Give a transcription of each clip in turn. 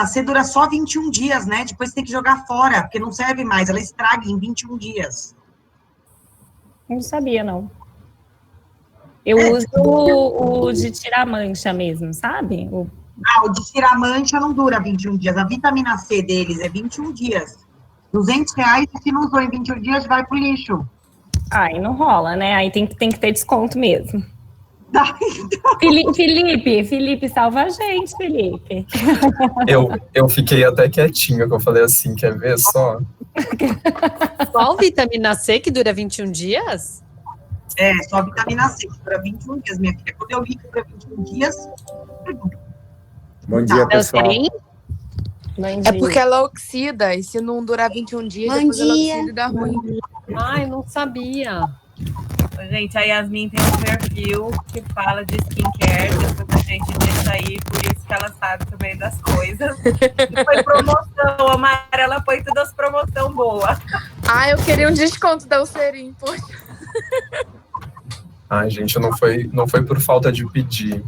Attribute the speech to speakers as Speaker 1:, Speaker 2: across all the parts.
Speaker 1: C dura só 21 dias, né? Depois tem que jogar fora, porque não serve mais, ela estraga em 21 dias.
Speaker 2: Não sabia, não. Eu uso o de tirar mancha mesmo, sabe?
Speaker 1: O de tirar mancha não dura 21 dias. A vitamina C deles é 21 dias. R$200, e se não usou em 21 dias, vai pro lixo.
Speaker 2: Aí não rola, né? Aí tem que ter desconto mesmo.
Speaker 1: Tá, então.
Speaker 2: Felipe, salva a gente, Felipe.
Speaker 3: Eu fiquei até quietinho, que eu falei assim, quer ver só?
Speaker 4: Qual vitamina C que dura 21 dias?
Speaker 1: Só a vitamina C, que dura 21 dias, minha filha. Quando eu li que dura 21 dias...
Speaker 5: Bom dia, pessoal.
Speaker 6: É porque ela oxida, e se não durar 21 dias, depois ela oxida e dá ruim.
Speaker 4: Ai, não sabia.
Speaker 7: Gente, a Yasmin tem um perfil que fala de skincare, depois a gente deixa aí, por isso que ela sabe também das coisas. E foi promoção, a Mara, põe todas as promoções boas.
Speaker 6: Eu queria um desconto da Ulcerin, poxa.
Speaker 3: Ai, gente, não foi por falta de pedir.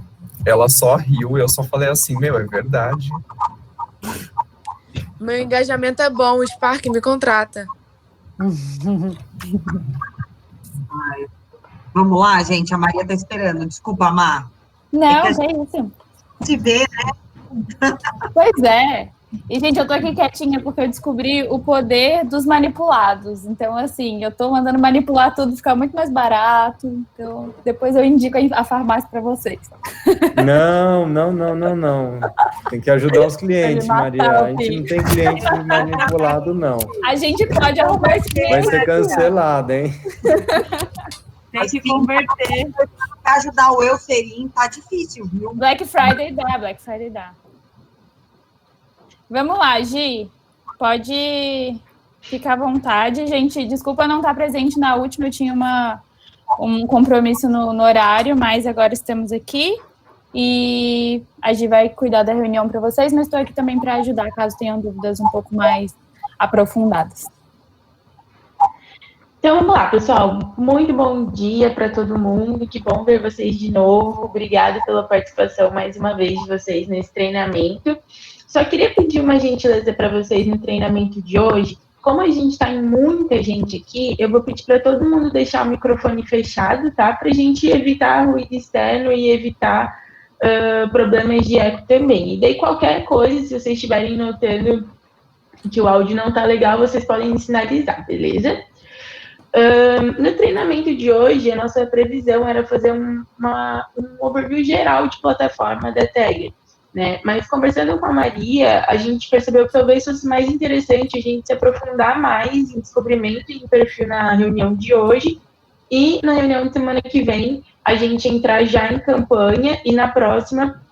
Speaker 3: Ela só riu, eu só falei assim, é verdade.
Speaker 6: Meu engajamento é bom, o Spark me contrata.
Speaker 1: Vamos lá, gente, a Maria tá esperando. Desculpa, Mar.
Speaker 2: Não, é isso.
Speaker 1: Se vê, né?
Speaker 2: Pois é. E, gente, eu tô aqui quietinha porque eu descobri o poder dos manipulados. Então, assim, eu tô mandando manipular tudo, ficar muito mais barato. Então, depois eu indico a farmácia para vocês.
Speaker 5: Não. Tem que ajudar os clientes, Maria. A gente não tem cliente manipulado, não.
Speaker 2: A gente pode arrumar esse cliente.
Speaker 5: Vai ser cancelado, hein?
Speaker 7: Tem que converter.
Speaker 1: Pra ajudar o Eucerin, tá difícil, viu?
Speaker 2: Black Friday dá. Vamos lá, Gi. Pode ficar à vontade. Gente, desculpa não estar presente na última, eu tinha um compromisso no horário, mas agora estamos aqui. E a Gi vai cuidar da reunião para vocês, mas estou aqui também para ajudar, caso tenham dúvidas um pouco mais aprofundadas.
Speaker 8: Então, vamos lá, pessoal. Muito bom dia para todo mundo. Que bom ver vocês de novo. Obrigada pela participação mais uma vez de vocês nesse treinamento. Só queria pedir uma gentileza para vocês no treinamento de hoje. Como a gente está em muita gente aqui, eu vou pedir para todo mundo deixar o microfone fechado, tá? Para a gente evitar ruído externo e evitar problemas de eco também. E daí qualquer coisa, se vocês estiverem notando que o áudio não está legal, vocês podem me sinalizar, beleza? No treinamento de hoje, a nossa previsão era fazer um overview geral de plataforma da Tagger, né? Mas conversando com a Maria, a gente percebeu que talvez fosse mais interessante a gente se aprofundar mais em descobrimento e em perfil na reunião de hoje, e na reunião de semana que vem a gente entrar já em campanha, e na próxima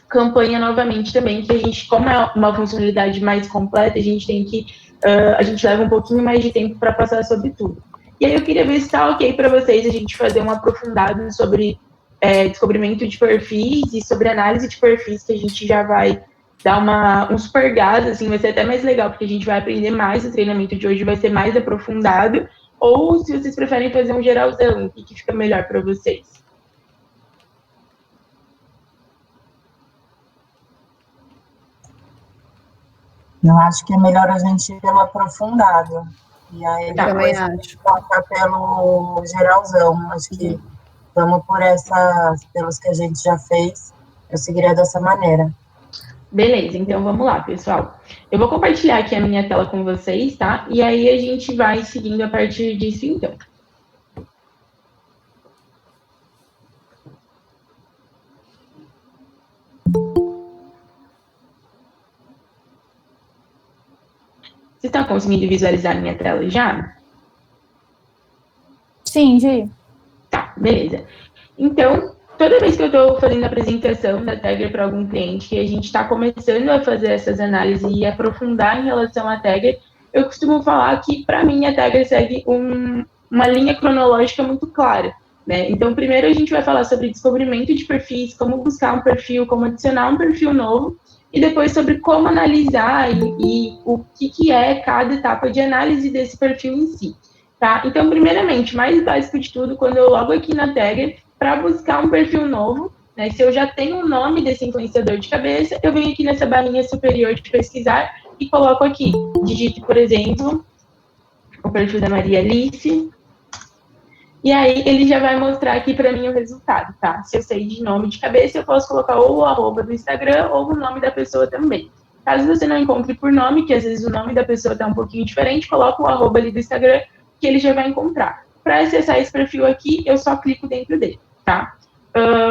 Speaker 8: campanha novamente também, que a gente, como é uma funcionalidade mais completa, a gente tem que, a gente leva um pouquinho mais de tempo para passar sobre tudo. E aí eu queria ver se está ok para vocês a gente fazer um aprofundado sobre descobrimento de perfis e sobre análise de perfis, que a gente já vai dar um super gás, assim, vai ser até mais legal, porque a gente vai aprender mais, o treinamento de hoje vai ser mais aprofundado, ou se vocês preferem fazer um geralzão, o que fica melhor para vocês?
Speaker 9: Eu acho que é melhor a gente ir pelo aprofundado. E aí depois a gente passar pelo geralzão. Acho que vamos pelos que a gente já fez, eu seguiria dessa maneira.
Speaker 8: Beleza, então vamos lá, pessoal. Eu vou compartilhar aqui a minha tela com vocês, tá? E aí a gente vai seguindo a partir disso, então. Vocês estão conseguindo visualizar a minha tela já?
Speaker 2: Sim, Gi.
Speaker 8: Tá, beleza. Então, toda vez que eu estou fazendo a apresentação da Tagger para algum cliente, que a gente está começando a fazer essas análises e aprofundar em relação à Tagger, eu costumo falar que, para mim, a Tagger segue uma linha cronológica muito clara, né? Então, primeiro a gente vai falar sobre descobrimento de perfis, como buscar um perfil, como adicionar um perfil novo, e depois sobre como analisar e o que é cada etapa de análise desse perfil em si, tá? Então, primeiramente, mais básico de tudo, quando eu logo aqui na Tagger, para buscar um perfil novo, né? Se eu já tenho o nome desse influenciador de cabeça, eu venho aqui nessa barrinha superior de pesquisar e coloco aqui. Digito, por exemplo, o perfil da Maria Alice. E aí, ele já vai mostrar aqui para mim o resultado, tá? Se eu sei de nome de cabeça, eu posso colocar ou o arroba do Instagram ou o nome da pessoa também. Caso você não encontre por nome, que às vezes o nome da pessoa está um pouquinho diferente, coloca o arroba ali do Instagram, que ele já vai encontrar. Para acessar esse perfil aqui, eu só clico dentro dele, tá?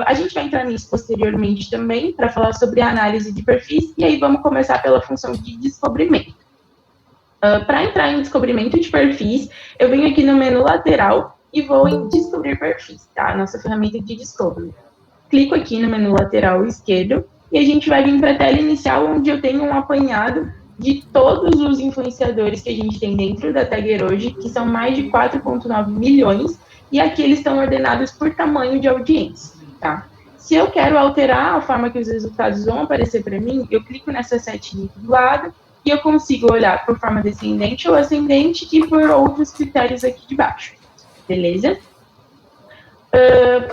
Speaker 8: A gente vai entrar nisso posteriormente também, para falar sobre a análise de perfis, e aí vamos começar pela função de descobrimento. Para entrar em descobrimento de perfis, eu venho aqui no menu lateral, e vou em descobrir perfis, tá? Nossa ferramenta de discovery. Clico aqui no menu lateral esquerdo e a gente vai vir para a tela inicial, onde eu tenho um apanhado de todos os influenciadores que a gente tem dentro da Tagger hoje, que são mais de 4,9 milhões, e aqui eles estão ordenados por tamanho de audiência, tá? Se eu quero alterar a forma que os resultados vão aparecer para mim, eu clico nessa setinha do lado e eu consigo olhar por forma descendente ou ascendente e por outros critérios aqui de baixo. Beleza?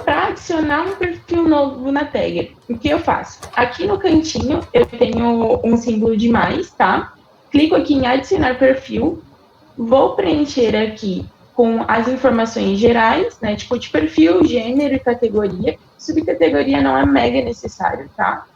Speaker 8: Para adicionar um perfil novo na Tagger, o que eu faço? Aqui no cantinho, eu tenho um símbolo de mais, tá? Clico aqui em adicionar perfil, vou preencher aqui com as informações gerais, né? Tipo de perfil, gênero e categoria. Subcategoria não é mega necessário, tá?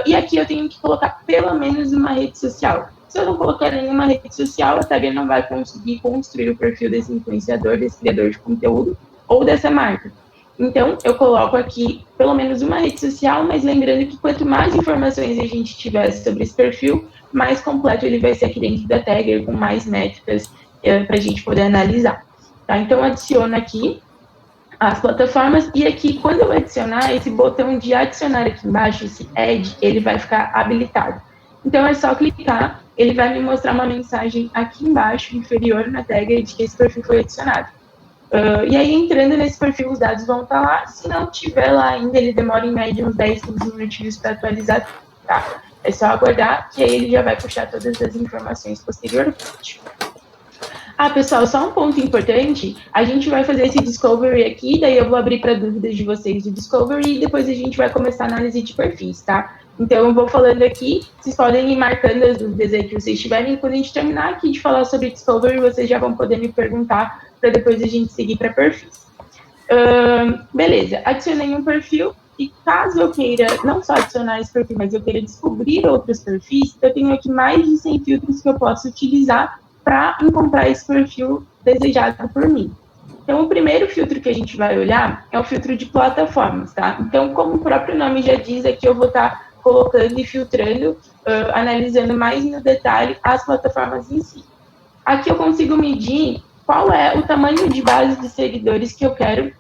Speaker 8: E aqui eu tenho que colocar pelo menos uma rede social. Se eu não colocar nenhuma rede social, a Tagger não vai conseguir construir o perfil desse influenciador, desse criador de conteúdo ou dessa marca. Então, eu coloco aqui pelo menos uma rede social, mas lembrando que quanto mais informações a gente tiver sobre esse perfil, mais completo ele vai ser aqui dentro da Tagger, com mais métricas para a gente poder analisar. Tá? Então, eu adiciono aqui as plataformas, e aqui, quando eu adicionar, esse botão de adicionar aqui embaixo, esse add, ele vai ficar habilitado. Então, é só clicar, ele vai me mostrar uma mensagem aqui embaixo, inferior na Tagger, de que esse perfil foi adicionado. E aí, entrando nesse perfil, os dados vão estar lá. Se não tiver lá ainda, ele demora em média uns 10, 15 minutinhos para atualizar, tá? É só aguardar, que aí ele já vai puxar todas as informações posteriormente. Pessoal, só um ponto importante, a gente vai fazer esse Discovery aqui, daí eu vou abrir para dúvidas de vocês do Discovery, e depois a gente vai começar a análise de perfis, tá? Então, eu vou falando aqui, vocês podem ir marcando as dúvidas aí que vocês tiverem, e quando a gente terminar aqui de falar sobre Discovery, vocês já vão poder me perguntar, para depois a gente seguir para perfis. Beleza, adicionei um perfil, e caso eu queira não só adicionar esse perfil, mas eu queira descobrir outros perfis, eu tenho aqui mais de 100 filtros que eu posso utilizar para encontrar esse perfil desejado por mim. Então, o primeiro filtro que a gente vai olhar é o filtro de plataformas, tá? Então, como o próprio nome já diz, aqui eu vou estar colocando e filtrando, analisando mais no detalhe as plataformas em si. Aqui eu consigo medir qual é o tamanho de base de seguidores que eu quero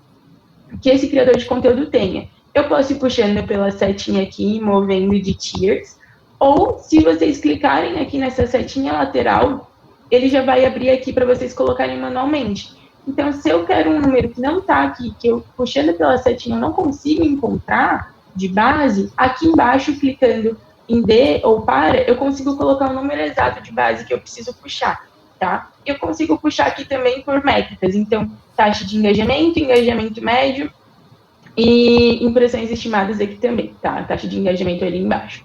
Speaker 8: que esse criador de conteúdo tenha. Eu posso ir puxando pela setinha aqui, movendo de tiers, ou se vocês clicarem aqui nessa setinha lateral, ele já vai abrir aqui para vocês colocarem manualmente. Então, se eu quero um número que não está aqui, que eu puxando pela setinha eu não consigo encontrar de base, aqui embaixo, clicando em D ou para, eu consigo colocar o número exato de base que eu preciso puxar, tá? Eu consigo puxar aqui também por métricas, então, taxa de engajamento médio e impressões estimadas aqui também, tá? A taxa de engajamento ali embaixo.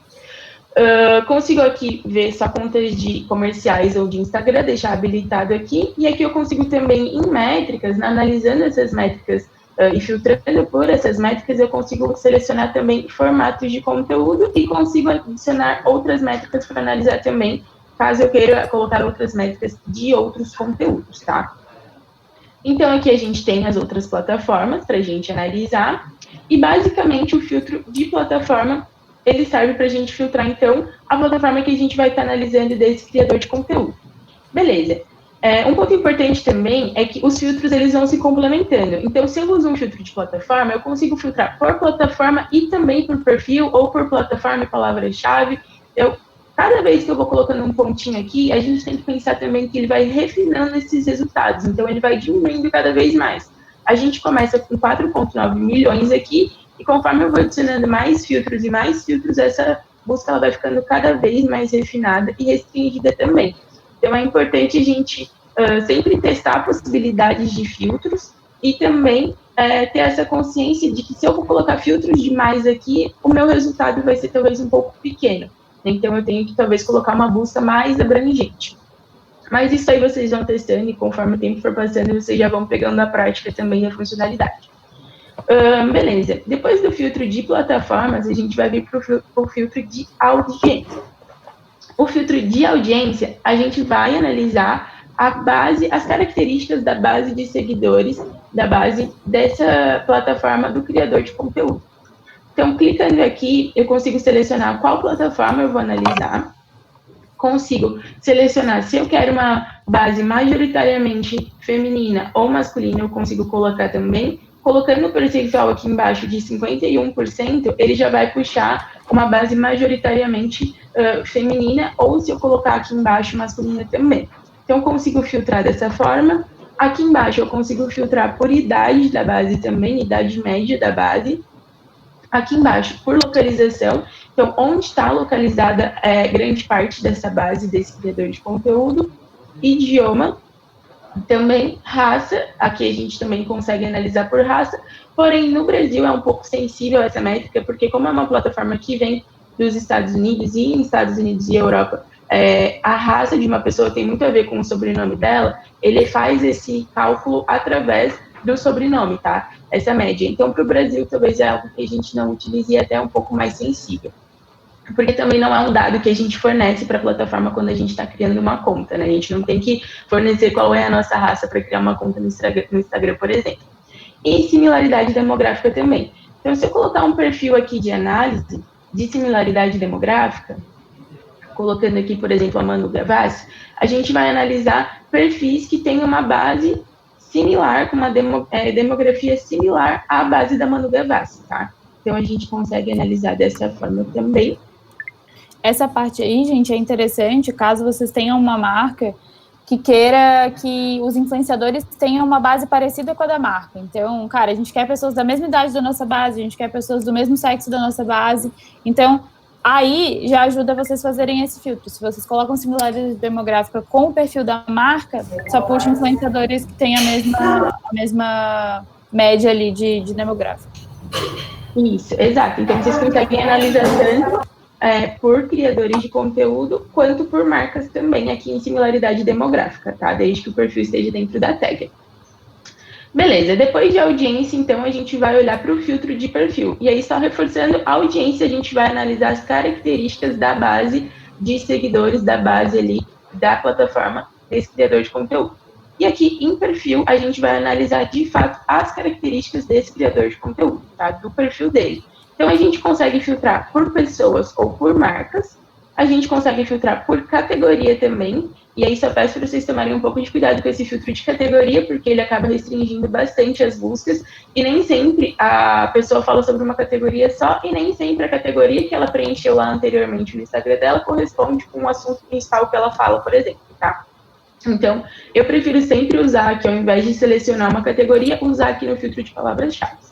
Speaker 8: Consigo aqui ver só contas de comerciais ou de Instagram, deixar habilitado aqui, e aqui eu consigo também em métricas, analisando essas métricas e filtrando por essas métricas, eu consigo selecionar também formatos de conteúdo e consigo adicionar outras métricas para analisar também, caso eu queira colocar outras métricas de outros conteúdos, tá? Então, aqui a gente tem as outras plataformas para a gente analisar, e basicamente o filtro de plataforma ele serve para a gente filtrar, então, a plataforma que a gente vai estar analisando desse criador de conteúdo. Beleza. Um ponto importante também é que os filtros, eles vão se complementando. Então, se eu uso um filtro de plataforma, eu consigo filtrar por plataforma e também por perfil, ou por plataforma e palavra-chave. Cada vez que eu vou colocando um pontinho aqui, a gente tem que pensar também que ele vai refinando esses resultados. Então, ele vai diminuindo cada vez mais. A gente começa com 4,9 milhões aqui, e conforme eu vou adicionando mais filtros e mais filtros, essa busca ela vai ficando cada vez mais refinada e restringida também. Então, é importante a gente sempre testar possibilidades de filtros e também ter essa consciência de que se eu vou colocar filtros demais aqui, o meu resultado vai ser talvez um pouco pequeno. Então, eu tenho que talvez colocar uma busca mais abrangente. Mas isso aí vocês vão testando e conforme o tempo for passando, vocês já vão pegando na prática também a funcionalidade. Beleza. Depois do filtro de plataformas, a gente vai vir para o filtro de audiência. O filtro de audiência, a gente vai analisar as características da base de seguidores, da base dessa plataforma do criador de conteúdo. Então, clicando aqui, eu consigo selecionar qual plataforma eu vou analisar. Consigo selecionar se eu quero uma base majoritariamente feminina ou masculina, eu consigo colocar também. Colocando o percentual aqui embaixo de 51%, ele já vai puxar uma base majoritariamente feminina, ou se eu colocar aqui embaixo masculina também. Então, eu consigo filtrar dessa forma. Aqui embaixo eu consigo filtrar por idade da base também, idade média da base. Aqui embaixo, por localização, então, onde está localizada grande parte dessa base desse criador de conteúdo. Idioma, também raça, aqui a gente também consegue analisar por raça, porém, no Brasil é um pouco sensível essa métrica, porque como é uma plataforma que vem dos Estados Unidos e em Estados Unidos e Europa, a raça de uma pessoa tem muito a ver com o sobrenome dela, ele faz esse cálculo através do sobrenome, tá? Essa média. Então, para o Brasil, talvez é algo que a gente não utilize e é até um pouco mais sensível. Porque também não é um dado que a gente fornece para a plataforma quando a gente está criando uma conta, né? A gente não tem que fornecer qual é a nossa raça para criar uma conta no Instagram, por exemplo. E similaridade demográfica também. Então, se eu colocar um perfil aqui de análise de similaridade demográfica, colocando aqui, por exemplo, a Manu Gavassi, a gente vai analisar perfis que têm uma base similar, com uma demografia similar à base da Manu Gavassi, tá? Então, a gente consegue analisar dessa forma também.
Speaker 2: Essa parte aí, gente, é interessante, caso vocês tenham uma marca que queira que os influenciadores tenham uma base parecida com a da marca. Então, cara, a gente quer pessoas da mesma idade da nossa base, a gente quer pessoas do mesmo sexo da nossa base. Então, aí já ajuda vocês fazerem esse filtro. Se vocês colocam similaridade demográfica com o perfil da marca, só puxa influenciadores que têm a mesma média ali de demográfico.
Speaker 8: Isso, exato. Então, vocês conseguem analisar tanto por criadores de conteúdo, quanto por marcas também aqui em similaridade demográfica, tá? Desde que o perfil esteja dentro da tag. Beleza, depois de audiência, então, a gente vai olhar para o filtro de perfil. E aí, só reforçando, a audiência, a gente vai analisar as características da base de seguidores, da base ali, da plataforma desse criador de conteúdo. E aqui, em perfil, a gente vai analisar, de fato, as características desse criador de conteúdo, tá? Do perfil dele. Então, a gente consegue filtrar por pessoas ou por marcas, a gente consegue filtrar por categoria também, e aí só peço para vocês tomarem um pouco de cuidado com esse filtro de categoria, porque ele acaba restringindo bastante as buscas, e nem sempre a pessoa fala sobre uma categoria só, e nem sempre a categoria que ela preencheu lá anteriormente no Instagram dela corresponde com o assunto principal que ela fala, por exemplo, tá? Então, eu prefiro sempre usar aqui, ao invés de selecionar uma categoria, usar aqui no filtro de palavras-chave.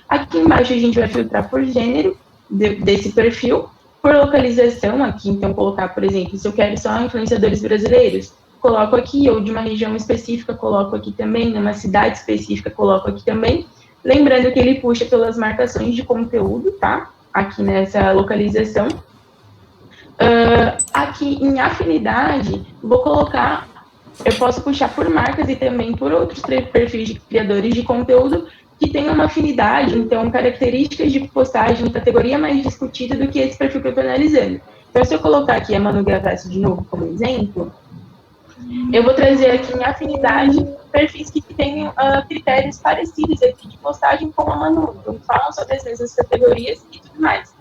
Speaker 8: Aqui embaixo a gente vai filtrar por gênero desse perfil, por localização aqui, então colocar, por exemplo, se eu quero só influenciadores brasileiros, coloco aqui, ou de uma região específica, coloco aqui também, numa cidade específica, coloco aqui também. Lembrando que ele puxa pelas marcações de conteúdo, tá? Aqui nessa localização. Aqui em afinidade, vou colocar, eu posso puxar por marcas e também por outros perfis de criadores de conteúdo que tenham uma afinidade, então, características de postagem, categoria mais discutida do que esse perfil que eu estou analisando. Então, se eu colocar aqui a Manu Gavassi de novo como exemplo, eu vou trazer aqui em afinidade perfis que tenham critérios parecidos aqui de postagem com a Manu, então falam sobre as mesmas categorias e tudo mais.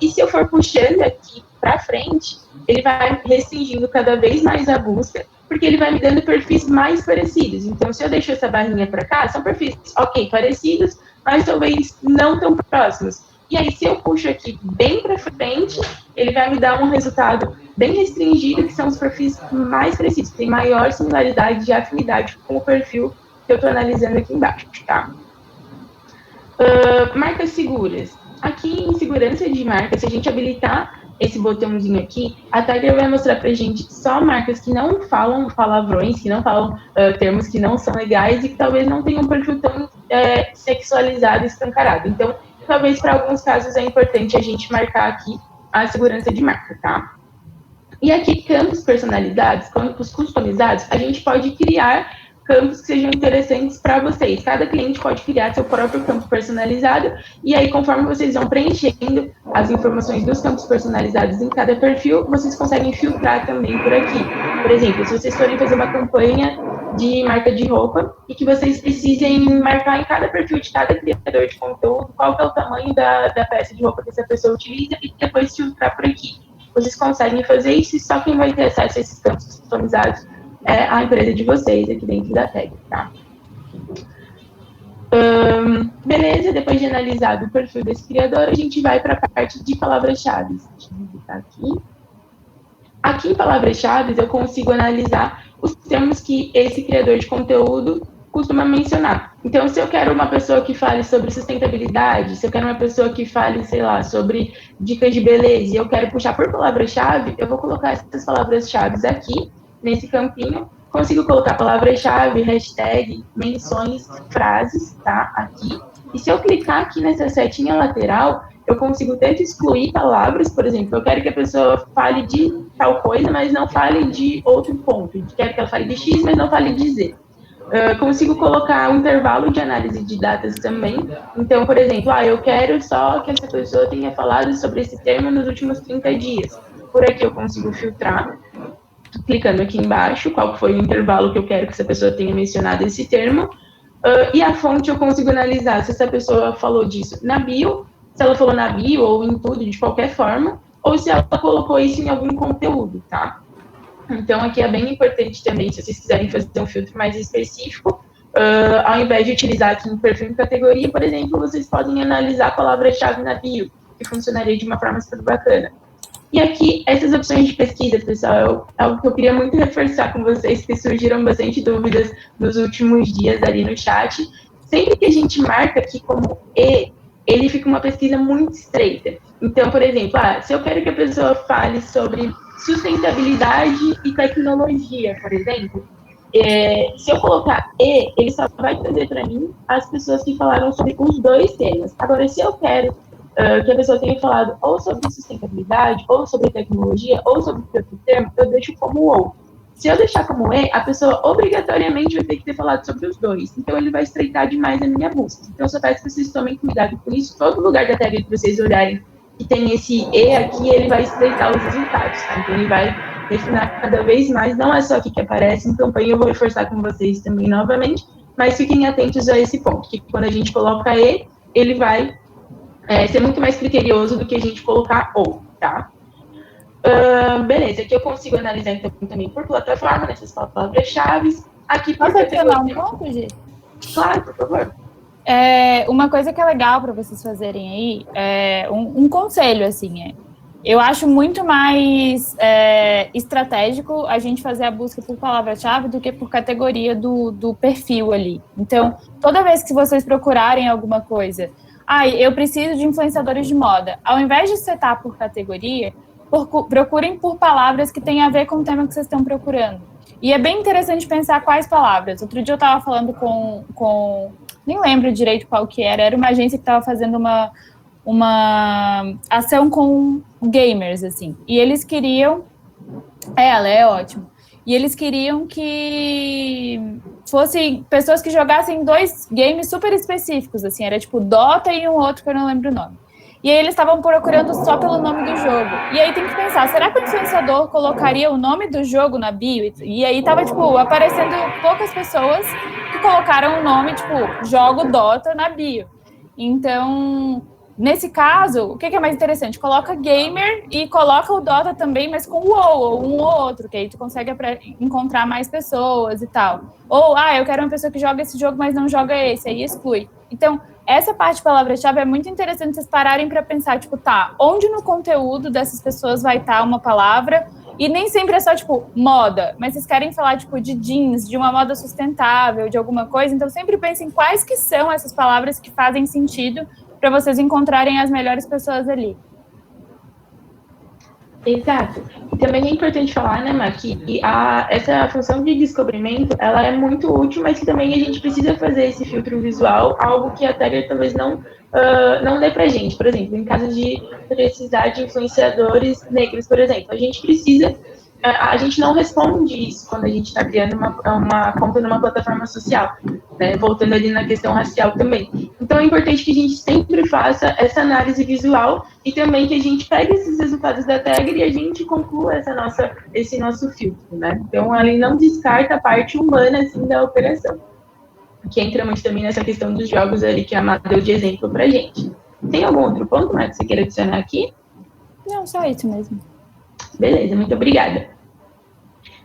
Speaker 8: E se eu for puxando aqui para frente, ele vai restringindo cada vez mais a busca, porque ele vai me dando perfis mais parecidos. Então, se eu deixo essa barrinha para cá, são perfis, ok, parecidos, mas talvez não tão próximos. E aí, se eu puxo aqui bem para frente, ele vai me dar um resultado bem restringido, que são os perfis mais parecidos, que tem maior similaridade de afinidade com o perfil que eu estou analisando aqui embaixo, tá? Marcas seguras. Aqui em segurança de marca, se a gente habilitar esse botãozinho aqui, a Tiger vai mostrar pra gente só marcas que não falam palavrões, que não falam termos que não são legais e que talvez não tenham um perfil tão sexualizado e escancarado. Então, talvez para alguns casos é importante a gente marcar aqui a segurança de marca, tá? E aqui, campos personalizados, campos customizados, a gente pode criar campos que sejam interessantes para vocês. Cada cliente pode criar seu próprio campo personalizado, e aí, conforme vocês vão preenchendo as informações dos campos personalizados em cada perfil, vocês conseguem filtrar também por aqui. Por exemplo, se vocês forem fazer uma campanha de marca de roupa e que vocês precisem marcar em cada perfil de cada criador de conteúdo qual que é o tamanho da peça de roupa que essa pessoa utiliza e depois filtrar por aqui. Vocês conseguem fazer isso e só quem vai ter acesso a esses campos customizados é a empresa de vocês aqui dentro da tag, tá? Beleza, depois de analisado o perfil desse criador, a gente vai para a parte de palavras-chave. Deixa eu visitar aqui. Aqui em palavras-chave eu consigo analisar os termos que esse criador de conteúdo costuma mencionar. Então, se eu quero uma pessoa que fale sobre sustentabilidade, se eu quero uma pessoa que fale, sei lá, sobre dicas de beleza, e eu quero puxar por palavra-chave, eu vou colocar essas palavras-chave aqui, nesse campinho, consigo colocar palavra-chave, hashtag, menções, frases, tá? Aqui. E se eu clicar aqui nessa setinha lateral, eu consigo tanto excluir palavras, por exemplo, eu quero que a pessoa fale de tal coisa, mas não fale de outro ponto. Quero que ela fale de X, mas não fale de Z. Consigo colocar um intervalo de análise de datas também. Então, por exemplo, eu quero só que essa pessoa tenha falado sobre esse termo nos últimos 30 dias. Por aqui eu consigo filtrar, clicando aqui embaixo, qual foi o intervalo que eu quero que essa pessoa tenha mencionado esse termo. E a fonte eu consigo analisar se essa pessoa falou disso na bio, se ela falou na bio ou em tudo, de qualquer forma, ou se ela colocou isso em algum conteúdo, tá? Então, aqui é bem importante também, se vocês quiserem fazer um filtro mais específico, ao invés de utilizar aqui um perfil em categoria, por exemplo, vocês podem analisar a palavra-chave na bio, que funcionaria de uma forma super bacana. E aqui, essas opções de pesquisa, pessoal, é algo que eu queria muito reforçar com vocês, que surgiram bastante dúvidas nos últimos dias ali no chat. Sempre que a gente marca aqui como E, ele fica uma pesquisa muito estreita. Então, por exemplo, se eu quero que a pessoa fale sobre sustentabilidade e tecnologia, por exemplo, se eu colocar E, ele só vai trazer para mim as pessoas que falaram sobre os dois temas. Agora, se eu quero que a pessoa tenha falado ou sobre sustentabilidade, ou sobre tecnologia, ou sobre outro termo, eu deixo como ou. Se eu deixar como E, a pessoa obrigatoriamente vai ter que ter falado sobre os dois. Então, ele vai estreitar demais a minha busca. Então, eu só peço que vocês tomem cuidado com isso. Todo lugar da tag que vocês olharem que tem esse E aqui, ele vai estreitar os resultados, tá? Então, ele vai refinar cada vez mais. Não é só aqui que aparece em campanha, eu vou reforçar com vocês também novamente, mas fiquem atentos a esse ponto, que quando a gente coloca E, ele vai ser muito mais criterioso do que a gente colocar ou, tá? Beleza, aqui eu consigo analisar então também por plataforma, nessas palavras-chave. Aqui por
Speaker 2: Posso adicionar um ponto, Gi?
Speaker 8: Claro, por favor.
Speaker 2: Uma coisa que é legal para vocês fazerem aí, um conselho, assim, eu acho muito mais estratégico a gente fazer a busca por palavra-chave do que por categoria do perfil ali. Então, toda vez que vocês procurarem alguma coisa, eu preciso de influenciadores de moda, ao invés de setar por categoria, procurem por palavras que tenham a ver com o tema que vocês estão procurando. E é bem interessante pensar quais palavras. Outro dia eu estava falando com nem lembro direito qual que era uma agência que estava fazendo uma ação com gamers, assim. E eles queriam... Ela é ótima. E eles queriam que fossem pessoas que jogassem 2 games super específicos, assim. Era tipo Dota e um outro que eu não lembro o nome. E aí eles estavam procurando só pelo nome do jogo. E aí tem que pensar, será que o influenciador colocaria o nome do jogo na bio? E aí tava, tipo, aparecendo poucas pessoas que colocaram o nome, tipo, jogo Dota na bio. Então, nesse caso, o que é mais interessante? Coloca gamer e coloca o Dota também, mas com o ou um ou outro, que aí tu consegue encontrar mais pessoas e tal. Ou, eu quero uma pessoa que joga esse jogo, mas não joga esse, aí exclui. Então, essa parte de palavra-chave é muito interessante vocês pararem para pensar, tipo, onde no conteúdo dessas pessoas vai estar uma palavra, e nem sempre é só, tipo, moda, mas vocês querem falar, tipo, de jeans, de uma moda sustentável, de alguma coisa, então sempre pensem quais que são essas palavras que fazem sentido para vocês encontrarem as melhores pessoas ali.
Speaker 8: Exato. E também é importante falar, né, Má, que essa função de descobrimento, ela é muito útil, mas que também a gente precisa fazer esse filtro visual, algo que a Tagger talvez não dê pra gente. Por exemplo, em caso de precisar de influenciadores negros, por exemplo, a gente precisa, a gente não responde isso quando a gente está criando uma conta numa plataforma social, né, voltando ali na questão racial também. Então é importante que a gente sempre faça essa análise visual e também que a gente pegue esses resultados da Tagger e a gente conclua esse nosso filtro, né? Então, ali não descarta a parte humana, assim, da operação. Que entra muito também nessa questão dos jogos ali que a Má deu de exemplo pra gente. Tem algum outro ponto, Má, que você queira adicionar aqui?
Speaker 2: Não, só isso mesmo.
Speaker 8: Beleza, muito obrigada.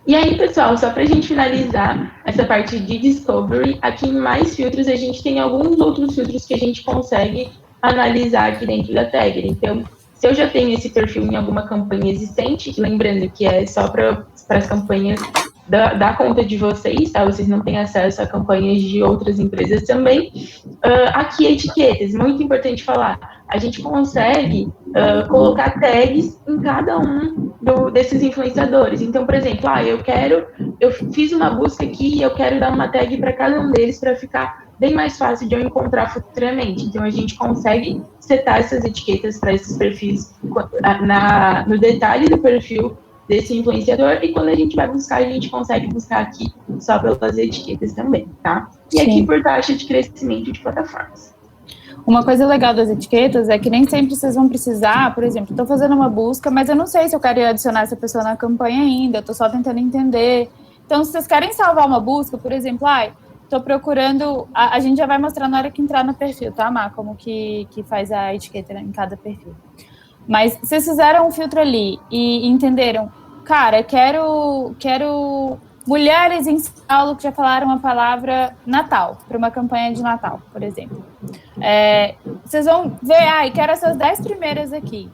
Speaker 8: E aí, pessoal, só para a gente finalizar essa parte de Discovery, aqui em Mais Filtros a gente tem alguns outros filtros que a gente consegue analisar aqui dentro da Tagger. Então, se eu já tenho esse perfil em alguma campanha existente, lembrando que é só para as campanhas da conta de vocês, tá? Vocês não têm acesso a campanhas de outras empresas também. Aqui, etiquetas, muito importante falar. A gente consegue colocar tags em cada um desses influenciadores. Então, por exemplo, eu fiz uma busca aqui e eu quero dar uma tag para cada um deles para ficar bem mais fácil de eu encontrar futuramente. Então, a gente consegue setar essas etiquetas para esses perfis no detalhe do perfil desse influenciador, e quando a gente vai buscar, a gente consegue buscar aqui só pelas etiquetas também, tá? E
Speaker 2: Sim.
Speaker 8: aqui por taxa de crescimento de plataformas.
Speaker 2: Uma coisa legal das etiquetas é que nem sempre vocês vão precisar, por exemplo, estou fazendo uma busca, mas eu não sei se eu quero adicionar essa pessoa na campanha ainda, eu estou só tentando entender. Então, se vocês querem salvar uma busca, por exemplo, estou procurando, a gente já vai mostrar na hora que entrar no perfil, tá, Má? Como que faz a etiqueta em cada perfil. Mas vocês fizeram um filtro ali e entenderam, cara, quero mulheres em São Paulo que já falaram a palavra Natal, para uma campanha de Natal, por exemplo. Vocês vão ver, quero essas 10 primeiras aqui.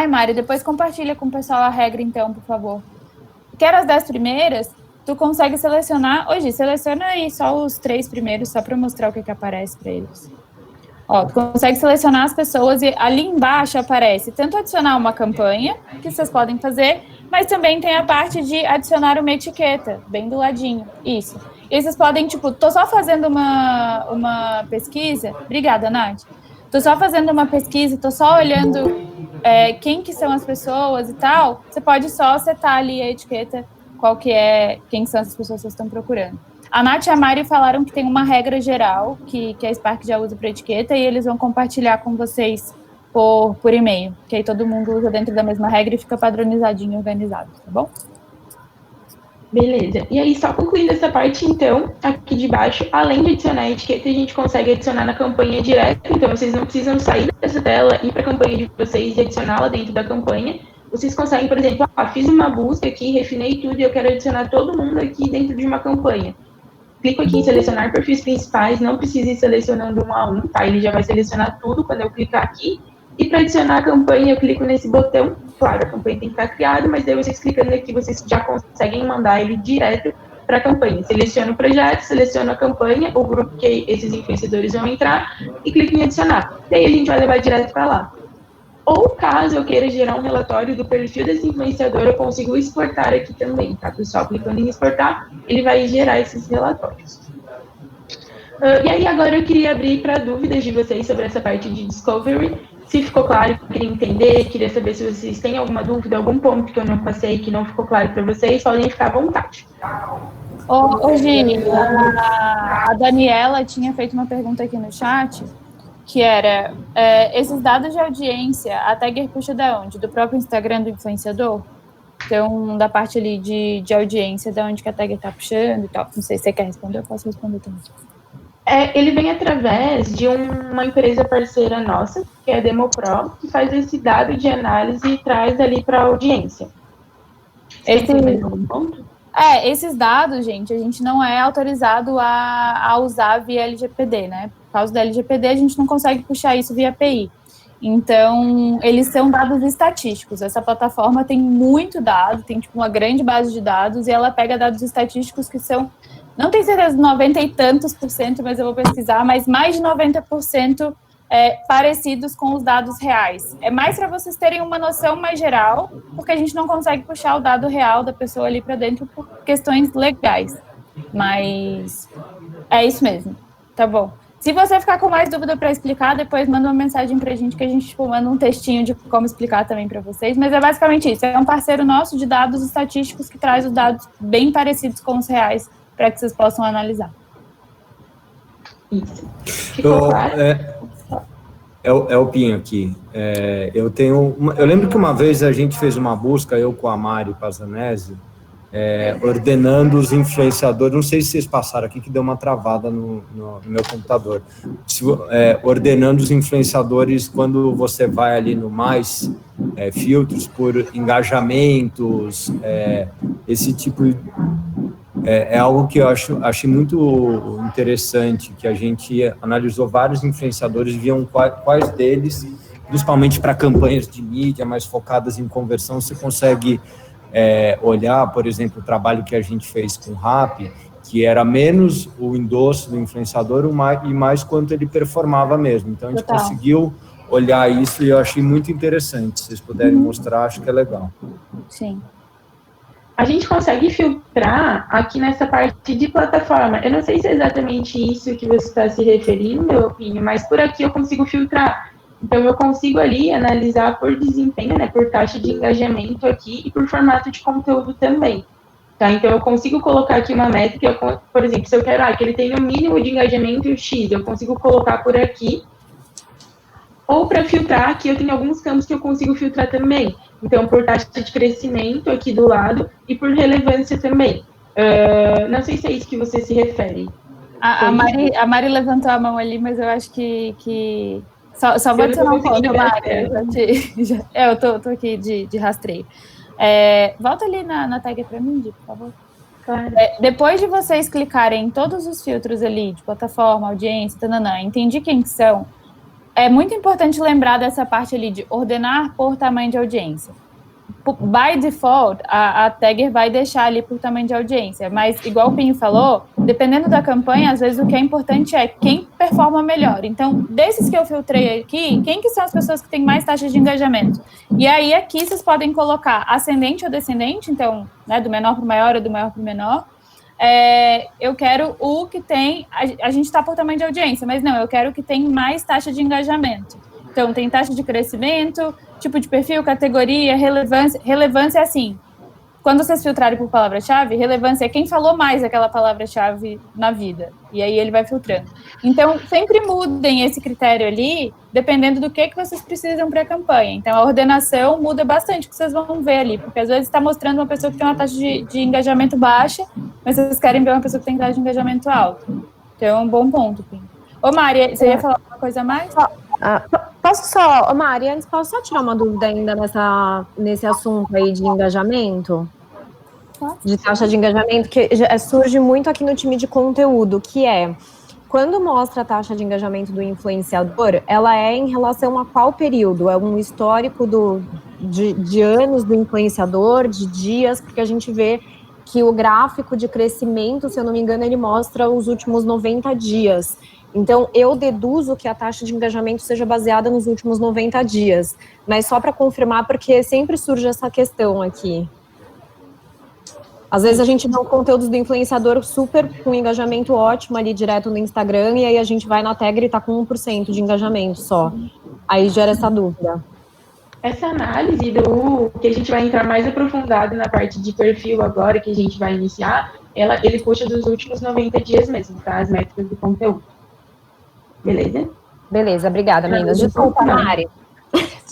Speaker 2: Mari, depois compartilha com o pessoal a regra, então, por favor. Quero as 10 primeiras, tu consegue selecionar, hoje, seleciona aí só os 3 primeiros, só para mostrar o que aparece para eles. Tu consegue selecionar as pessoas e ali embaixo aparece tanto adicionar uma campanha, que vocês podem fazer, mas também tem a parte de adicionar uma etiqueta, bem do ladinho, isso. E vocês podem, tô só fazendo uma pesquisa, obrigada, Nath, tô só fazendo uma pesquisa, tô só olhando quem que são as pessoas e tal, você pode só setar ali a etiqueta, quem são essas pessoas que vocês estão procurando. A Nath e a Mari falaram que tem uma regra geral que a Spark já usa para etiqueta e eles vão compartilhar com vocês por e-mail, que aí todo mundo usa dentro da mesma regra e fica padronizadinho e organizado, tá bom?
Speaker 8: Beleza. E aí, só concluindo essa parte, então, aqui de baixo, além de adicionar a etiqueta, a gente consegue adicionar na campanha direto, então vocês não precisam sair dessa tela, ir para a campanha de vocês e adicioná-la dentro da campanha. Vocês conseguem, por exemplo, fiz uma busca aqui, refinei tudo e eu quero adicionar todo mundo aqui dentro de uma campanha. Clico aqui em selecionar perfis principais, não precisa ir selecionando um a um, tá? Ele já vai selecionar tudo quando eu clicar aqui. E para adicionar a campanha, eu clico nesse botão. Claro, a campanha tem que estar criada, mas daí vocês clicando aqui, vocês já conseguem mandar ele direto para a campanha. Seleciono o projeto, seleciono a campanha, o grupo que esses influenciadores vão entrar, e clico em adicionar. Daí a gente vai levar direto para lá. Ou caso eu queira gerar um relatório do perfil desse influenciador, eu consigo exportar aqui também, tá, pessoal? Clicando em exportar, ele vai gerar esses relatórios. E aí, agora eu queria abrir para dúvidas de vocês sobre essa parte de Discovery. Se ficou claro, queria entender, queria saber se vocês têm alguma dúvida, algum ponto que eu não passei, que não ficou claro para vocês, podem ficar à vontade.
Speaker 2: Gi, a Daniela tinha feito uma pergunta aqui no chat, que era, esses dados de audiência, a Tagger puxa da onde? Do próprio Instagram do influenciador? Então, da parte ali de audiência, da onde que a Tagger está puxando e tal. Não sei se você quer responder, eu posso responder também.
Speaker 8: Ele vem através de uma empresa parceira nossa, que é a DemoPro, que faz esse dado de análise e traz ali para a audiência.
Speaker 2: Esses dados, gente, a gente não é autorizado a usar via LGPD, né? Por causa da LGPD, a gente não consegue puxar isso via API. Então, eles são dados estatísticos. Essa plataforma tem muito dado, tem uma grande base de dados, e ela pega dados estatísticos que são, não tenho certeza, 90 e tantos %, mas eu vou pesquisar, mas mais de 90% parecidos com os dados reais. É mais para vocês terem uma noção mais geral, porque a gente não consegue puxar o dado real da pessoa ali para dentro por questões legais. Mas é isso mesmo. Tá bom. Se você ficar com mais dúvida para explicar, depois manda uma mensagem para a gente, que a gente manda um textinho de como explicar também para vocês. Mas é basicamente isso. É um parceiro nosso de dados estatísticos que traz os dados bem parecidos com os reais para que vocês possam analisar.
Speaker 8: Isso. Ficou claro?
Speaker 5: É o Pinho aqui. Eu lembro que uma vez a gente fez uma busca, eu com a Mari Pazanese, ordenando os influenciadores, não sei se vocês passaram aqui, que deu uma travada no meu computador, ordenando os influenciadores quando você vai ali no mais, filtros por engajamentos, esse tipo é algo que eu achei muito interessante, que a gente analisou vários influenciadores, viam quais deles, principalmente para campanhas de mídia mais focadas em conversão, você consegue olhar, por exemplo, o trabalho que a gente fez com o Rappi, que era menos o endosso do influenciador e mais quanto ele performava mesmo. Então, a gente conseguiu olhar isso e eu achei muito interessante. Se vocês puderem mostrar, acho que é legal.
Speaker 2: Sim.
Speaker 8: A gente consegue filtrar aqui nessa parte de plataforma. Eu não sei se é exatamente isso que você está se referindo, meu Pinho, mas por aqui eu consigo filtrar. Então, eu consigo ali analisar por desempenho, né, por taxa de engajamento aqui e por formato de conteúdo também. Tá? Então, eu consigo colocar aqui uma métrica, por exemplo, se eu quero que ele tenha o mínimo de engajamento X, eu consigo colocar por aqui. Ou para filtrar, aqui eu tenho alguns campos que eu consigo filtrar também. Então, por taxa de crescimento aqui do lado e por relevância também. Não sei se é isso que você se refere.
Speaker 2: A Mari levantou a mão ali, mas eu acho que só vou adicionar um ponto, Mari. Eu tô aqui de rastreio. Volta ali na tag para mim, por favor.
Speaker 8: Claro.
Speaker 2: Depois de vocês clicarem em todos os filtros ali, de plataforma, audiência, entendi quem são, é muito importante lembrar dessa parte ali de ordenar por tamanho de audiência. By default, a tagger vai deixar ali por tamanho de audiência, mas igual o Pinho falou, dependendo da campanha, às vezes o que é importante é quem performa melhor. Então, desses que eu filtrei aqui, quem que são as pessoas que têm mais taxas de engajamento? E aí, aqui, vocês podem colocar ascendente ou descendente, então, né, do menor para o maior ou do maior para o menor. Eu quero o que tem, a gente está por tamanho de audiência, mas não, eu quero o que tem mais taxa de engajamento. Então, tem taxa de crescimento, tipo de perfil, categoria, relevância. Relevância é assim, quando vocês filtrarem por palavra-chave, relevância é quem falou mais aquela palavra-chave na vida. E aí ele vai filtrando. Então, sempre mudem esse critério ali, dependendo do que vocês precisam para a campanha. Então, a ordenação muda bastante, o que vocês vão ver ali. Porque, às vezes, está mostrando uma pessoa que tem uma taxa de engajamento baixa, mas vocês querem ver uma pessoa que tem taxa de engajamento alto. Então, é um bom ponto, Pim. Ô, Mari, você ia falar alguma coisa a mais?
Speaker 10: Mari, antes posso só tirar uma dúvida ainda nesse assunto aí de engajamento? De taxa de engajamento, que surge muito aqui no time de conteúdo, que é, quando mostra a taxa de engajamento do influenciador, ela é em relação a qual período? É um histórico de anos do influenciador, de dias, porque a gente vê que o gráfico de crescimento, se eu não me engano, ele mostra os últimos 90 dias. Então, eu deduzo que a taxa de engajamento seja baseada nos últimos 90 dias. Mas só para confirmar, porque sempre surge essa questão aqui. Às vezes a gente vê conteúdos do influenciador super com engajamento ótimo ali direto no Instagram, e aí a gente vai na tag e tá com 1% de engajamento só. Aí gera essa dúvida.
Speaker 8: Essa análise do que a gente vai entrar mais aprofundado na parte de perfil agora, que a gente vai iniciar, ele puxa dos últimos 90 dias mesmo, tá? As métricas do conteúdo. Beleza?
Speaker 10: Beleza, obrigada, meninas. Desculpa, Mari.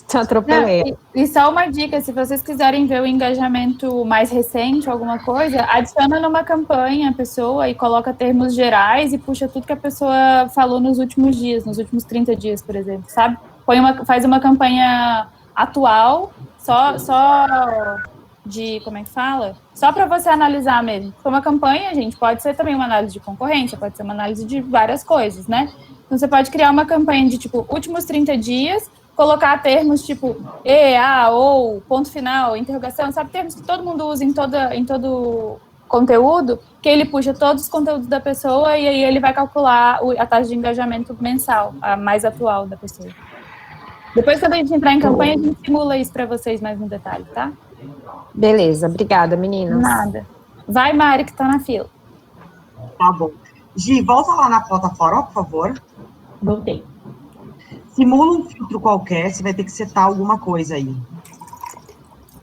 Speaker 10: Te atropelei.
Speaker 2: E só uma dica, se vocês quiserem ver o engajamento mais recente, alguma coisa, adiciona numa campanha a pessoa e coloca termos gerais e puxa tudo que a pessoa falou nos últimos dias, nos últimos 30 dias, por exemplo, sabe? Faz uma campanha atual, só de, como é que fala? Só para você analisar mesmo. Porque uma campanha, gente, pode ser também uma análise de concorrência, pode ser uma análise de várias coisas, né? Então, você pode criar uma campanha de, tipo, últimos 30 dias, colocar termos tipo ou, ponto final, interrogação, sabe? Termos que todo mundo usa em todo conteúdo, que ele puxa todos os conteúdos da pessoa e aí ele vai calcular a taxa de engajamento mensal, a mais atual da pessoa. Depois, quando a gente entrar em campanha, a gente simula isso para vocês mais no detalhe, tá?
Speaker 10: Beleza, obrigada, meninas.
Speaker 2: Nada. Vai, Mari, que tá na fila.
Speaker 1: Tá bom. Gi, volta lá na plataforma, por favor.
Speaker 8: Voltei.
Speaker 1: Simula um filtro qualquer, você vai ter que setar alguma coisa aí.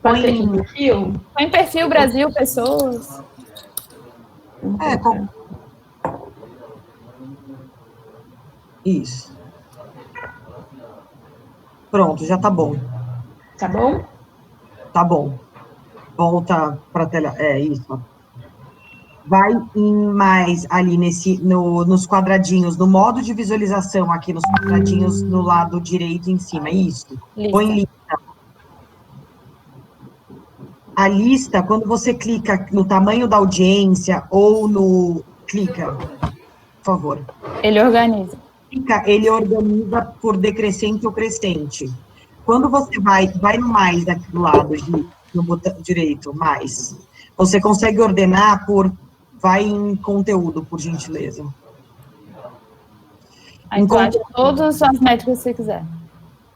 Speaker 8: Pode ser aqui perfil?
Speaker 2: Põe perfil Brasil, pessoas.
Speaker 1: Isso. Pronto, já tá bom.
Speaker 8: Tá bom?
Speaker 1: Tá bom. Volta para a tela. É isso. Vai em mais ali nos quadradinhos, no modo de visualização, aqui nos quadradinhos no lado direito em cima. Isso.
Speaker 2: Lista.
Speaker 1: Põe lista. A lista, quando você clica no tamanho da audiência ou no... Clica, por favor.
Speaker 2: Ele organiza.
Speaker 1: Ele organiza por decrescente ou crescente. Quando você vai no mais aqui do lado, no botão direito, mais, você consegue ordenar vai em conteúdo, por gentileza.
Speaker 2: Aí tu acha todas as métricas que você quiser.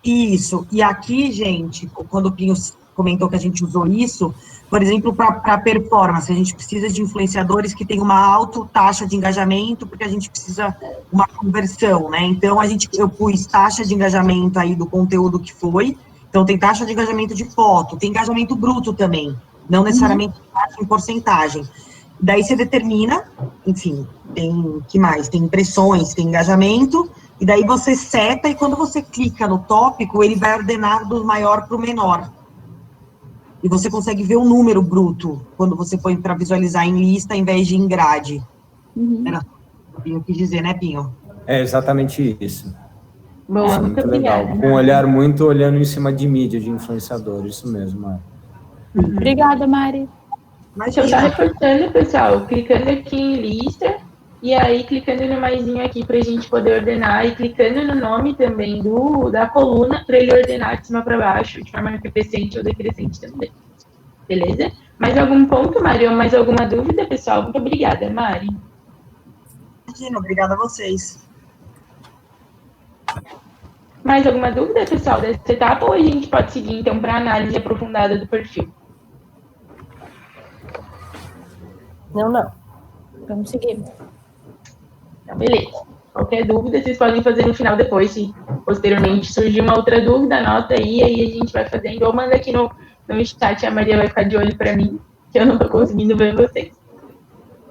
Speaker 1: Isso. E aqui, gente, quando o Pinho comentou que a gente usou isso, por exemplo, para performance, a gente precisa de influenciadores que tenham uma alta taxa de engajamento, porque a gente precisa uma conversão, né? Então, eu pus taxa de engajamento aí do conteúdo que foi, então tem taxa de engajamento de foto, tem engajamento bruto também, não necessariamente em porcentagem. Daí você determina, enfim, que mais? Tem impressões, tem engajamento, e daí você seta, e quando você clica no tópico, ele vai ordenar do maior para o menor. E você consegue ver o número bruto, quando você põe para visualizar em lista, ao invés de em grade. Era o que o Pinho quis dizer, né, Pinho?
Speaker 5: É exatamente isso.
Speaker 8: Boa,
Speaker 5: Muito legal.
Speaker 8: obrigada.
Speaker 5: Com um olhar muito olhando em cima de mídia, de influenciador, isso mesmo, Mari.
Speaker 2: Obrigada, Mari.
Speaker 8: Deixa eu estar reportando, pessoal, clicando aqui em lista, e aí clicando no maisinho aqui para a gente poder ordenar, e clicando no nome também da coluna, para ele ordenar de cima para baixo, de forma crescente ou decrescente também. Beleza? Mais algum ponto, Mari, ou mais alguma dúvida, pessoal? Muito obrigada, Mari.
Speaker 1: Imagina, obrigada a vocês.
Speaker 8: Mais alguma dúvida, pessoal, dessa etapa, ou a gente pode seguir, então, para a análise aprofundada do perfil?
Speaker 10: Não.
Speaker 2: Vamos seguir.
Speaker 8: Então, beleza. Qualquer dúvida, vocês podem fazer no final depois, se posteriormente surgir uma outra dúvida, anota aí a gente vai fazendo, ou manda aqui no chat, a Maria vai ficar de olho para mim, que eu não estou conseguindo ver vocês.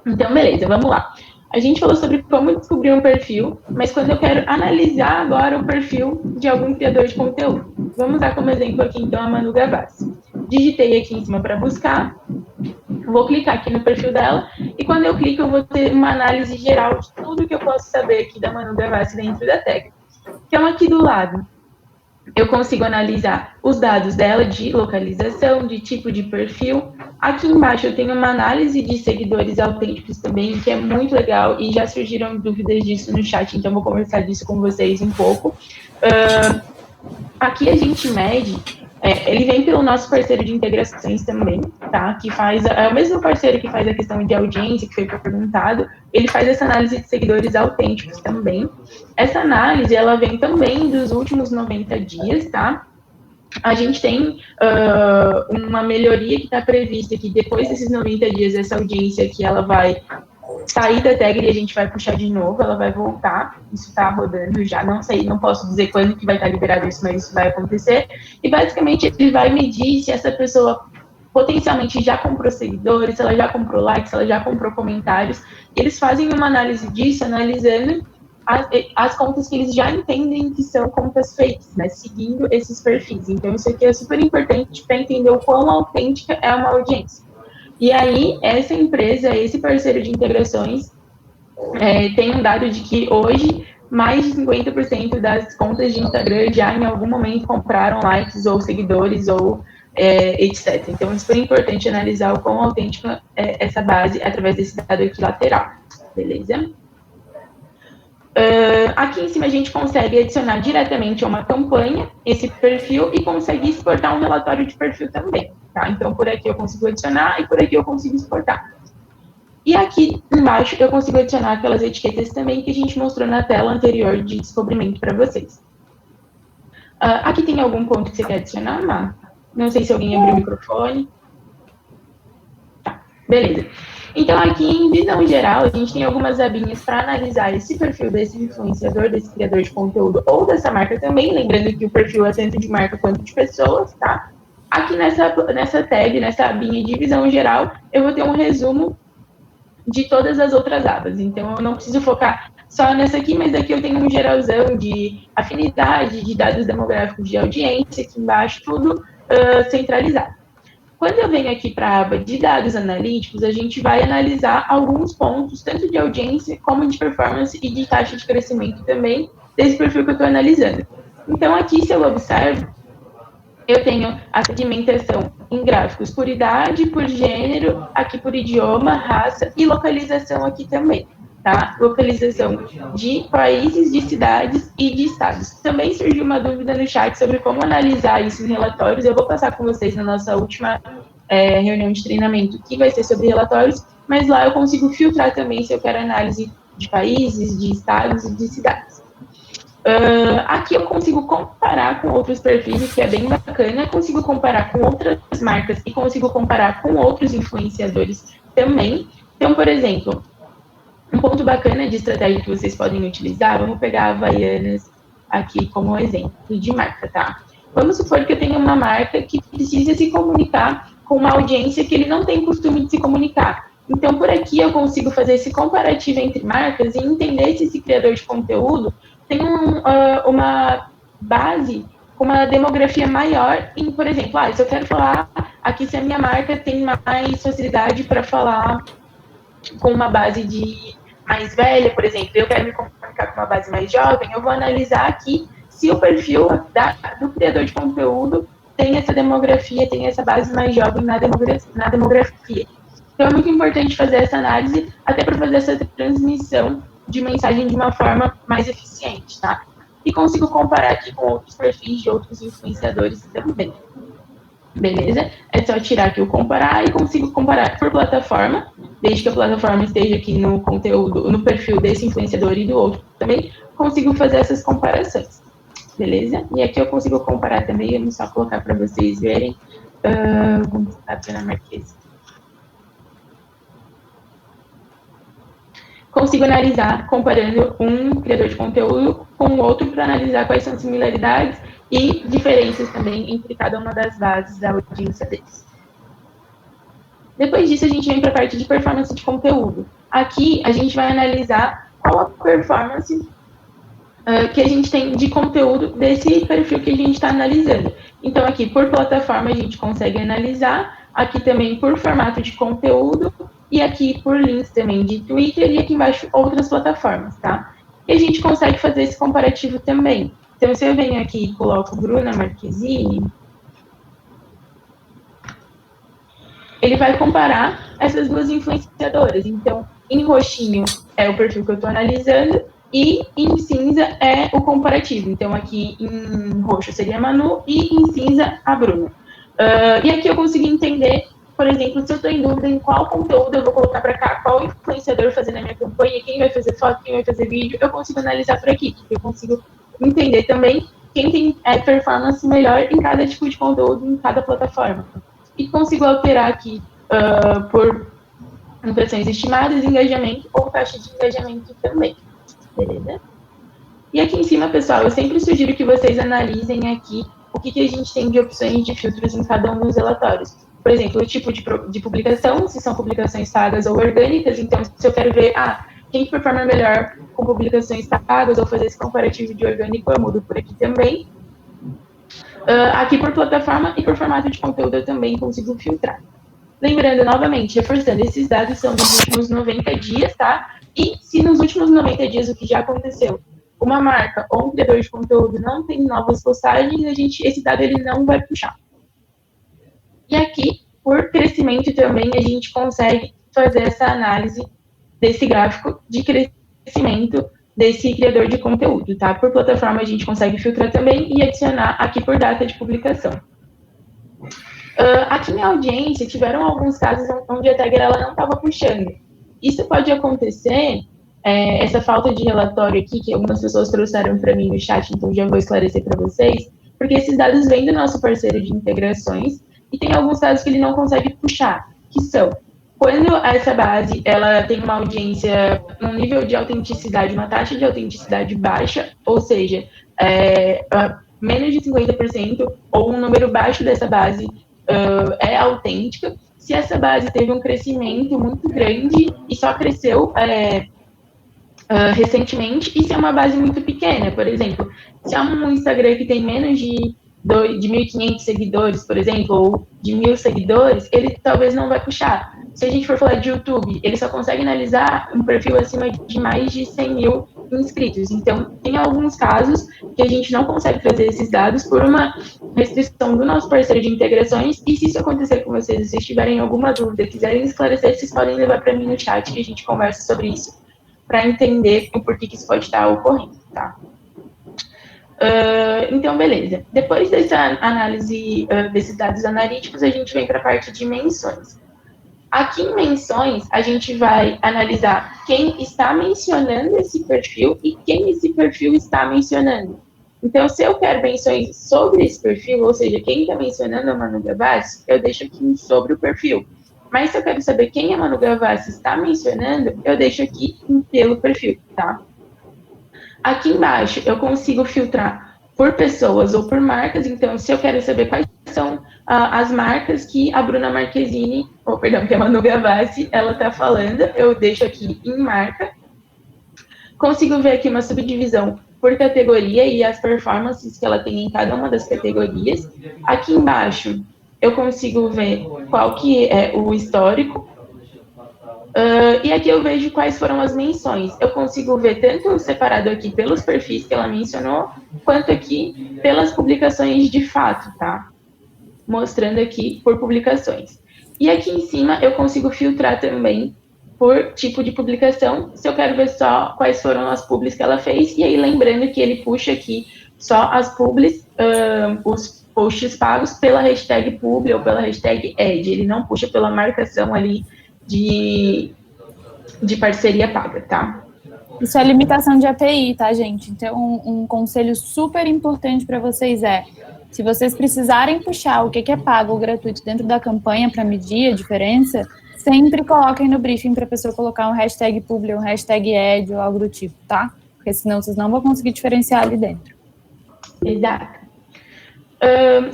Speaker 8: Então, beleza, vamos lá. A gente falou sobre como descobrir um perfil, mas quando eu quero analisar agora o perfil de algum criador de conteúdo. Vamos usar como exemplo aqui, então, a Manu Gavassi. Digitei aqui em cima para buscar, vou clicar aqui no perfil dela, e quando eu clico, eu vou ter uma análise geral de tudo que eu posso saber aqui da Manu Gavassi dentro da tag. Então, aqui do lado, eu consigo analisar os dados dela de localização, de tipo de perfil. Aqui embaixo eu tenho uma análise de seguidores autênticos também, que é muito legal, e já surgiram dúvidas disso no chat, então vou conversar disso com vocês um pouco. Aqui a gente mede, ele vem pelo nosso parceiro de integrações também, tá? Que faz, é o mesmo parceiro que faz a questão de audiência, que foi perguntado, ele faz essa análise de seguidores autênticos também. Essa análise, ela vem também dos últimos 90 dias, tá? A gente tem uma melhoria que está prevista, que depois desses 90 dias, essa audiência aqui, ela vai sair da tag e a gente vai puxar de novo, ela vai voltar, isso está rodando já, não sei, não posso dizer quando que vai estar liberado isso, mas isso vai acontecer, e basicamente ele vai medir se essa pessoa potencialmente já comprou seguidores, se ela já comprou likes, se ela já comprou comentários, eles fazem uma análise disso, analisando as contas que eles já entendem que são contas fakes, né, seguindo esses perfis, então isso aqui é super importante para entender o quão autêntica é uma audiência. E aí, essa empresa, esse parceiro de integrações, tem um dado de que hoje, mais de 50% das contas de Instagram já em algum momento compraram likes ou seguidores ou etc. Então, é super importante analisar o quão autêntica é essa base através desse dado aqui lateral, beleza? Aqui em cima a gente consegue adicionar diretamente a uma campanha esse perfil e consegue exportar um relatório de perfil também, tá? Então, por aqui eu consigo adicionar e por aqui eu consigo exportar. E aqui embaixo eu consigo adicionar aquelas etiquetas também que a gente mostrou na tela anterior de descobrimento para vocês. Aqui tem algum ponto que você quer adicionar, Má? Não sei se alguém abriu o microfone. Tá, beleza. Então, aqui em visão geral, a gente tem algumas abinhas para analisar esse perfil desse influenciador, desse criador de conteúdo ou dessa marca também, lembrando que o perfil é tanto de marca quanto de pessoas, tá? Aqui nessa tag, nessa abinha de visão geral, eu vou ter um resumo de todas as outras abas. Então, eu não preciso focar só nessa aqui, mas aqui eu tenho um geralzão de afinidade, de dados demográficos de audiência, aqui embaixo, tudo centralizado. Quando eu venho aqui para a aba de dados analíticos, a gente vai analisar alguns pontos, tanto de audiência, como de performance e de taxa de crescimento também, desse perfil que eu estou analisando. Então, aqui, se eu observo, eu tenho a segmentação em gráficos por idade, por gênero, aqui por idioma, raça e localização aqui também, tá? Localização de países, de cidades e de estados. Também surgiu uma dúvida no chat sobre como analisar isso em relatórios. Eu vou passar com vocês na nossa última reunião de treinamento, que vai ser sobre relatórios, mas lá eu consigo filtrar também se eu quero análise de países, de estados e de cidades. Aqui eu consigo comparar com outros perfis, que é bem bacana, consigo comparar com outras marcas e consigo comparar com outros influenciadores também. Então, por exemplo, um ponto bacana de estratégia que vocês podem utilizar, vamos pegar a Havaianas aqui como exemplo de marca, tá? Vamos supor que eu tenho uma marca que precisa se comunicar com uma audiência que ele não tem costume de se comunicar. Então, por aqui eu consigo fazer esse comparativo entre marcas e entender se esse criador de conteúdo tem uma base com uma demografia maior em, por exemplo, se eu quero falar aqui se a minha marca tem mais facilidade para falar com uma base de mais velha, por exemplo, eu quero me comunicar com uma base mais jovem, eu vou analisar aqui se o perfil do criador de conteúdo tem essa demografia, tem essa base mais jovem na demografia. Então, é muito importante fazer essa análise, até para fazer essa transmissão de mensagem de uma forma mais eficiente, tá? E consigo comparar aqui com outros perfis de outros influenciadores também. Beleza? É só tirar aqui o comparar e consigo comparar por plataforma, desde que a plataforma esteja aqui no conteúdo, no perfil desse influenciador e do outro também, consigo fazer essas comparações. Beleza? E aqui eu consigo comparar também, vamos só colocar para vocês verem. Vamos colocar pela Marquesa. Consigo analisar, comparando um criador de conteúdo com o outro, para analisar quais são as similaridades e diferenças também entre cada uma das bases da audiência deles. Depois disso, a gente vem para a parte de performance de conteúdo. Aqui, a gente vai analisar qual a performance que a gente tem de conteúdo desse perfil que a gente está analisando. Então, aqui, por plataforma, a gente consegue analisar, aqui também por formato de conteúdo, e aqui por links também de Twitter, e aqui embaixo outras plataformas, tá? E a gente consegue fazer esse comparativo também. Então, se eu venho aqui e coloco Bruna Marquezine, ele vai comparar essas duas influenciadoras. Então, em roxinho é o perfil que eu estou analisando, e em cinza é o comparativo. Então, aqui em roxo seria a Manu, e em cinza a Bruna. E aqui eu consigo entender, por exemplo, se eu estou em dúvida em qual conteúdo eu vou colocar para cá, qual influenciador fazer na minha campanha, quem vai fazer foto, quem vai fazer vídeo, eu consigo analisar por aqui. Eu consigo entender também quem tem performance melhor em cada tipo de conteúdo, em cada plataforma. E consigo alterar aqui por impressões estimadas, engajamento ou taxa de engajamento também. Beleza? E aqui em cima, pessoal, eu sempre sugiro que vocês analisem aqui o que a gente tem de opções de filtros em cada um dos relatórios. Por exemplo, o tipo de publicação, se são publicações pagas ou orgânicas. Então, se eu quero ver, quem performa melhor com publicações pagas ou fazer esse comparativo de orgânico, eu mudo por aqui também. Aqui por plataforma e por formato de conteúdo eu também consigo filtrar. Lembrando, novamente, reforçando, esses dados são dos últimos 90 dias, tá? E se nos últimos 90 dias o que já aconteceu, uma marca ou um criador de conteúdo não tem novas postagens, esse dado ele não vai puxar. E aqui, por crescimento também, a gente consegue fazer essa análise desse gráfico de crescimento desse criador de conteúdo, tá? Por plataforma, a gente consegue filtrar também e adicionar aqui por data de publicação. Aqui na audiência, tiveram alguns casos onde a tagger ela não estava puxando. Isso pode acontecer, essa falta de relatório aqui, que algumas pessoas trouxeram para mim no chat, então já vou esclarecer para vocês, porque esses dados vêm do nosso parceiro de integrações, e tem alguns dados que ele não consegue puxar, que são, quando essa base ela tem uma audiência, um nível de autenticidade, uma taxa de autenticidade baixa, ou seja, menos de 50%, ou um número baixo dessa base é autêntica, se essa base teve um crescimento muito grande e só cresceu recentemente, e se é uma base muito pequena, por exemplo, se é um Instagram que tem menos de 1.500 seguidores, por exemplo, ou de 1.000 seguidores, ele talvez não vai puxar. Se a gente for falar de YouTube, ele só consegue analisar um perfil acima de mais de 100 mil inscritos. Então, tem alguns casos que a gente não consegue trazer esses dados por uma restrição do nosso parceiro de integrações, e se isso acontecer com vocês, se vocês tiverem alguma dúvida, quiserem esclarecer, vocês podem levar para mim no chat, que a gente conversa sobre isso, para entender o porquê que isso pode estar ocorrendo, tá? Então, beleza. Depois dessa análise desses dados analíticos, a gente vem para a parte de menções. Aqui em menções, a gente vai analisar quem está mencionando esse perfil e quem esse perfil está mencionando. Então, se eu quero menções sobre esse perfil, ou seja, quem está mencionando a Manu Gavassi, eu deixo aqui sobre o perfil. Mas se eu quero saber quem a Manu Gavassi está mencionando, eu deixo aqui pelo perfil, tá? Aqui embaixo, eu consigo filtrar por pessoas ou por marcas. Então, se eu quero saber quais são as marcas que a Bruna Marquezine, que a Manu Gavassi, ela está falando, eu deixo aqui em marca. Consigo ver aqui uma subdivisão por categoria e as performances que ela tem em cada uma das categorias. Aqui embaixo, eu consigo ver qual que é o histórico. E aqui eu vejo quais foram as menções. Eu consigo ver tanto separado aqui pelos perfis que ela mencionou, quanto aqui pelas publicações de fato, tá? Mostrando aqui por publicações. E aqui em cima eu consigo filtrar também por tipo de publicação, se eu quero ver só quais foram as publis que ela fez, e aí lembrando que ele puxa aqui só as publis, os posts pagos pela hashtag publi ou pela hashtag ad, ele não puxa pela marcação ali de parceria paga, tá?
Speaker 2: Isso é limitação de API, tá, gente? Então, um conselho super importante para vocês se vocês precisarem puxar o que é pago ou gratuito dentro da campanha para medir a diferença, sempre coloquem no briefing para a pessoa colocar um hashtag publi, um hashtag ad ou algo do tipo, tá? Porque senão vocês não vão conseguir diferenciar ali dentro.
Speaker 8: Exato.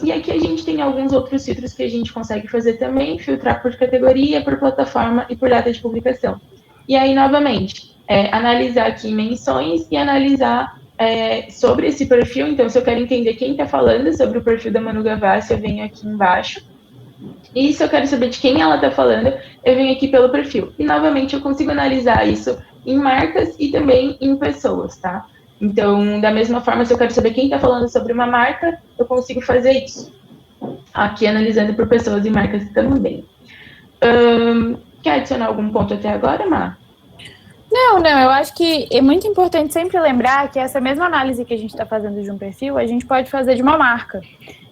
Speaker 8: E aqui a gente tem alguns outros filtros que a gente consegue fazer também, filtrar por categoria, por plataforma e por data de publicação. E aí, novamente, analisar aqui menções e analisar sobre esse perfil. Então, se eu quero entender quem está falando sobre o perfil da Manu Gavassi, eu venho aqui embaixo. E se eu quero saber de quem ela está falando, eu venho aqui pelo perfil. E, novamente, eu consigo analisar isso em marcas e também em pessoas, tá? Então, da mesma forma, se eu quero saber quem está falando sobre uma marca, eu consigo fazer isso. Aqui, analisando por pessoas e marcas também. Quer adicionar algum ponto até agora, Má?
Speaker 2: Não, eu acho que é muito importante sempre lembrar que essa mesma análise que a gente está fazendo de um perfil, a gente pode fazer de uma marca.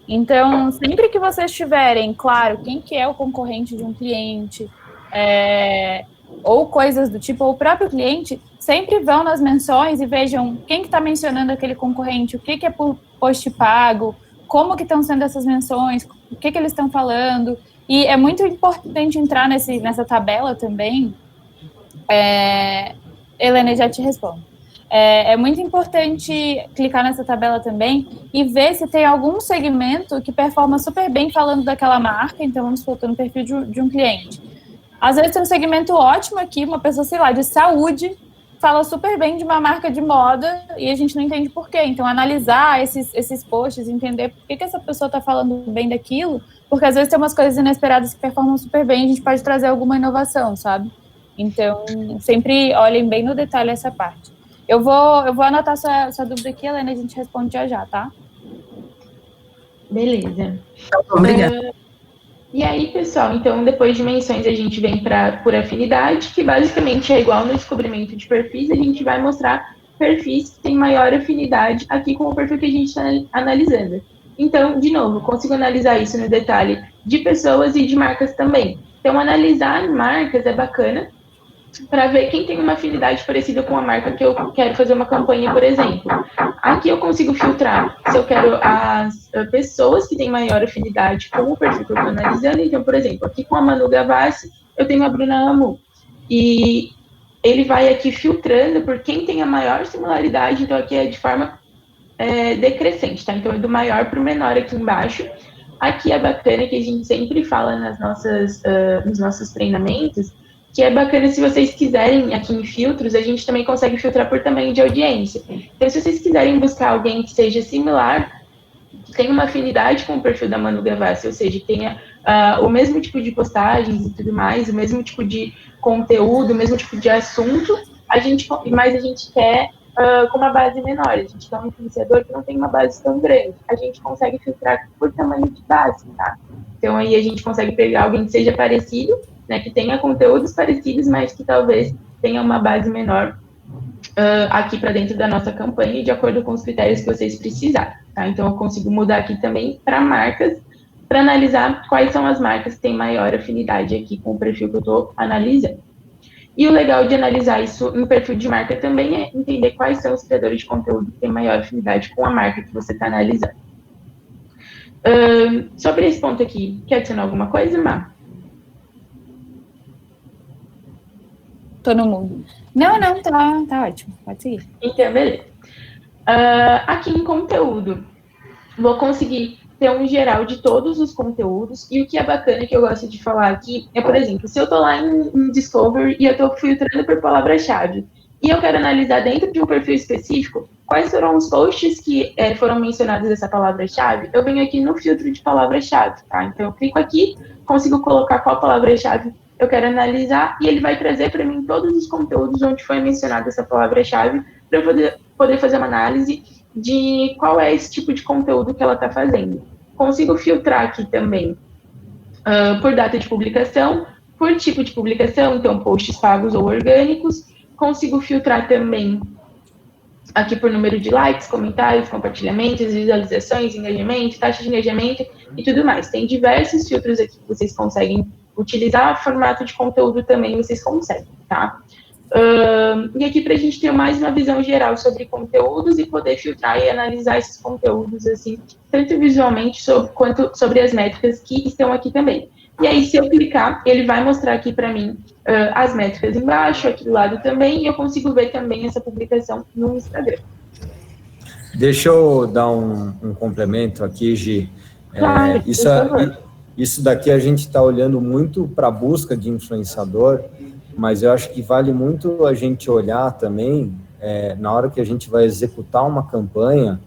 Speaker 2: Então, sempre que vocês tiverem, claro, quem que é o concorrente de um cliente, ou coisas do tipo, ou o próprio cliente, sempre vão nas menções e vejam quem que está mencionando aquele concorrente, o que é por post pago, como que estão sendo essas menções, o que eles estão falando. E é muito importante entrar nessa tabela também. Helena, já te respondo. É muito importante clicar nessa tabela também e ver se tem algum segmento que performa super bem falando daquela marca. Então, vamos supor, no perfil de um cliente. Às vezes tem um segmento ótimo aqui, uma pessoa, sei lá, de saúde, fala super bem de uma marca de moda e a gente não entende por quê. Então, analisar esses posts, entender por que essa pessoa está falando bem daquilo, porque às vezes tem umas coisas inesperadas que performam super bem e a gente pode trazer alguma inovação, sabe? Então, sempre olhem bem no detalhe essa parte. Eu vou anotar sua dúvida aqui, Helena, a gente responde já, tá?
Speaker 8: Beleza.
Speaker 11: Obrigada.
Speaker 8: E aí, pessoal, então, depois de menções, a gente vem por afinidade, que basicamente é igual no descobrimento de perfis, a gente vai mostrar perfis que têm maior afinidade aqui com o perfil que a gente está analisando. Então, de novo, consigo analisar isso no detalhe de pessoas e de marcas também. Então, analisar marcas é bacana, para ver quem tem uma afinidade parecida com a marca que eu quero fazer uma campanha, por exemplo. Aqui eu consigo filtrar se eu quero as pessoas que têm maior afinidade com o perfil que eu estou analisando. Então, por exemplo, aqui com a Manu Gavassi, eu tenho a Bruna Amu. E ele vai aqui filtrando por quem tem a maior similaridade, então aqui é de forma decrescente, tá? Então é do maior para o menor aqui embaixo. Aqui é bacana que a gente sempre fala nos nossos treinamentos, que é bacana se vocês quiserem, aqui em filtros, a gente também consegue filtrar por tamanho de audiência. Então, se vocês quiserem buscar alguém que seja similar, que tenha uma afinidade com o perfil da Manu Gavassi, ou seja, que tenha o mesmo tipo de postagens e tudo mais, o mesmo tipo de conteúdo, o mesmo tipo de assunto, mas a gente quer com uma base menor, a gente quer um influenciador que não tem uma base tão grande. A gente consegue filtrar por tamanho de base, tá? Então, aí a gente consegue pegar alguém que seja parecido, né, que tenha conteúdos parecidos, mas que talvez tenha uma base menor aqui para dentro da nossa campanha, de acordo com os critérios que vocês precisarem, tá? Então, eu consigo mudar aqui também para marcas, para analisar quais são as marcas que têm maior afinidade aqui com o perfil que eu estou analisando. E o legal de analisar isso em perfil de marca também é entender quais são os criadores de conteúdo que têm maior afinidade com a marca que você está analisando. Sobre esse ponto aqui, quer adicionar alguma coisa, Má?
Speaker 2: Tô no mundo. Não, tá ótimo. Pode seguir.
Speaker 8: Então, beleza. Aqui em conteúdo, vou conseguir ter um geral de todos os conteúdos, e o que é bacana que eu gosto de falar aqui é, por exemplo, se eu tô lá em Discover e eu tô filtrando por palavra-chave, e eu quero analisar dentro de um perfil específico quais foram os posts que foram mencionados essa palavra-chave, eu venho aqui no filtro de palavra-chave, tá? Então, eu clico aqui, consigo colocar qual palavra-chave eu quero analisar, e ele vai trazer para mim todos os conteúdos onde foi mencionada essa palavra-chave, para eu poder fazer uma análise de qual é esse tipo de conteúdo que ela está fazendo. Consigo filtrar aqui também por data de publicação, por tipo de publicação, então posts pagos ou orgânicos. Consigo filtrar também aqui por número de likes, comentários, compartilhamentos, visualizações, engajamento, taxa de engajamento e tudo mais. Tem diversos filtros aqui que vocês conseguem utilizar, formato de conteúdo também vocês conseguem, tá? E aqui para a gente ter mais uma visão geral sobre conteúdos e poder filtrar e analisar esses conteúdos, assim, tanto visualmente quanto sobre as métricas que estão aqui também. E aí, se eu clicar, ele vai mostrar aqui para mim as métricas embaixo, aqui do lado também, e eu consigo ver também essa publicação no Instagram.
Speaker 5: Deixa eu dar um complemento aqui, Gi.
Speaker 8: Claro,
Speaker 5: isso daqui a gente está olhando muito para a busca de influenciador, mas eu acho que vale muito a gente olhar também, na hora que a gente vai executar uma campanha,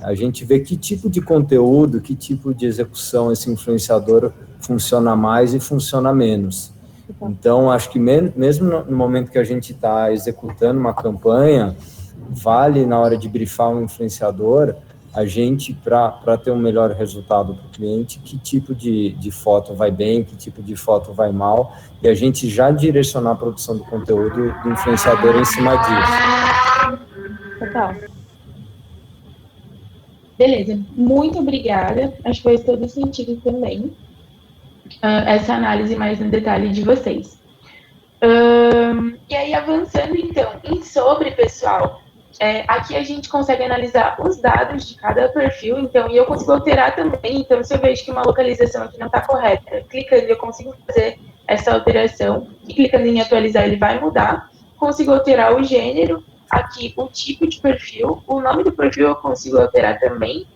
Speaker 5: a gente vê que tipo de conteúdo, que tipo de execução esse influenciador funciona mais e funciona menos. Então, acho que mesmo no momento que a gente está executando uma campanha, vale, na hora de brifar um influenciador, a gente, para ter um melhor resultado para o cliente, que tipo de foto vai bem, que tipo de foto vai mal, e a gente já direcionar a produção do conteúdo do influenciador em cima disso.
Speaker 8: Total. Beleza, muito obrigada. Acho que faz todo sentido também essa análise mais no detalhe de vocês. E aí, avançando então sobre, pessoal, aqui a gente consegue analisar os dados de cada perfil, então, e eu consigo alterar também. Então, se eu vejo que uma localização aqui não está correta, clicando, eu consigo fazer essa alteração, e clicando em atualizar, ele vai mudar. Consigo alterar o gênero, aqui o tipo de perfil, o nome do perfil eu consigo alterar também.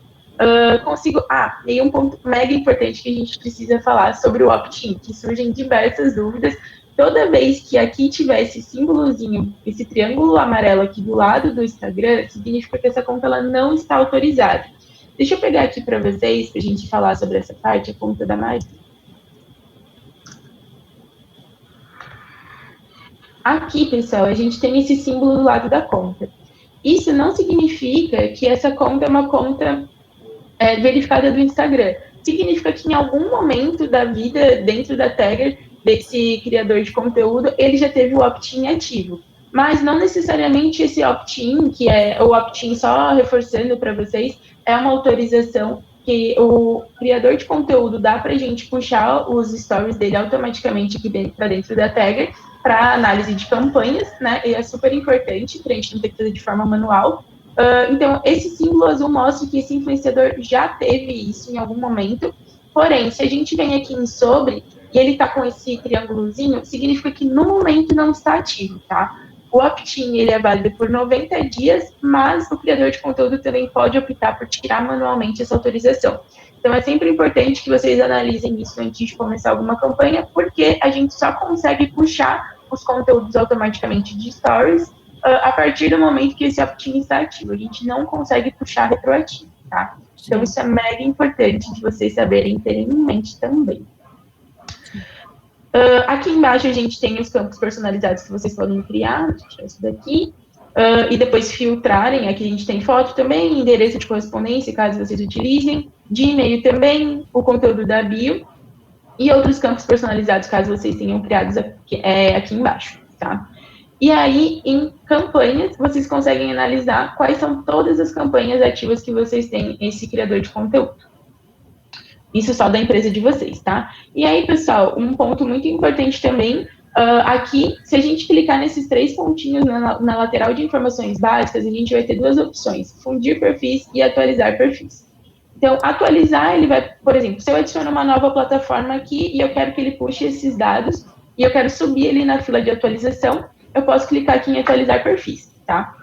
Speaker 8: E um ponto mega importante que a gente precisa falar sobre o opt-in, que surgem diversas dúvidas. Toda vez que aqui tiver esse símbolozinho, esse triângulo amarelo aqui do lado do Instagram, significa que essa conta ela não está autorizada. Deixa eu pegar aqui para vocês, para a gente falar sobre essa parte, a conta da Mari. Aqui, pessoal, a gente tem esse símbolo do lado da conta. Isso não significa que essa conta é uma conta verificada do Instagram. Significa que em algum momento da vida, dentro da tagger desse criador de conteúdo, ele já teve o opt-in ativo. Mas não necessariamente esse opt-in, que é o opt-in só reforçando para vocês, é uma autorização que porque o criador de conteúdo dá para a gente puxar os stories dele automaticamente aqui para dentro da Tagger para análise de campanhas, né? E é super importante para a gente não ter que fazer de forma manual. Então, esse símbolo azul mostra que esse influenciador já teve isso em algum momento. Porém, se a gente vem aqui em sobre e ele está com esse triângulozinho, significa que no momento não está ativo, tá? O opt-in, ele é válido por 90 dias, mas o criador de conteúdo também pode optar por tirar manualmente essa autorização. Então, é sempre importante que vocês analisem isso antes de começar alguma campanha, porque a gente só consegue puxar os conteúdos automaticamente de stories a partir do momento que esse opt-in está ativo. A gente não consegue puxar retroativo, tá? Então, isso é mega importante de vocês saberem e terem em mente também. Aqui embaixo a gente tem os campos personalizados que vocês podem criar, deixa eu tirar isso daqui, e depois filtrarem. Aqui a gente tem foto também, endereço de correspondência, caso vocês utilizem, de e-mail também, o conteúdo da bio, e outros campos personalizados, caso vocês tenham criados aqui embaixo, tá? E aí, em campanhas, vocês conseguem analisar quais são todas as campanhas ativas que vocês têm esse criador de conteúdo. Isso só da empresa de vocês, tá? E aí, pessoal, um ponto muito importante também, aqui, se a gente clicar nesses 3 pontinhos na lateral de informações básicas, a gente vai ter 2 opções, fundir perfis e atualizar perfis. Então, atualizar, ele vai, por exemplo, se eu adiciono uma nova plataforma aqui e eu quero que ele puxe esses dados e eu quero subir ele na fila de atualização, eu posso clicar aqui em atualizar perfis, tá?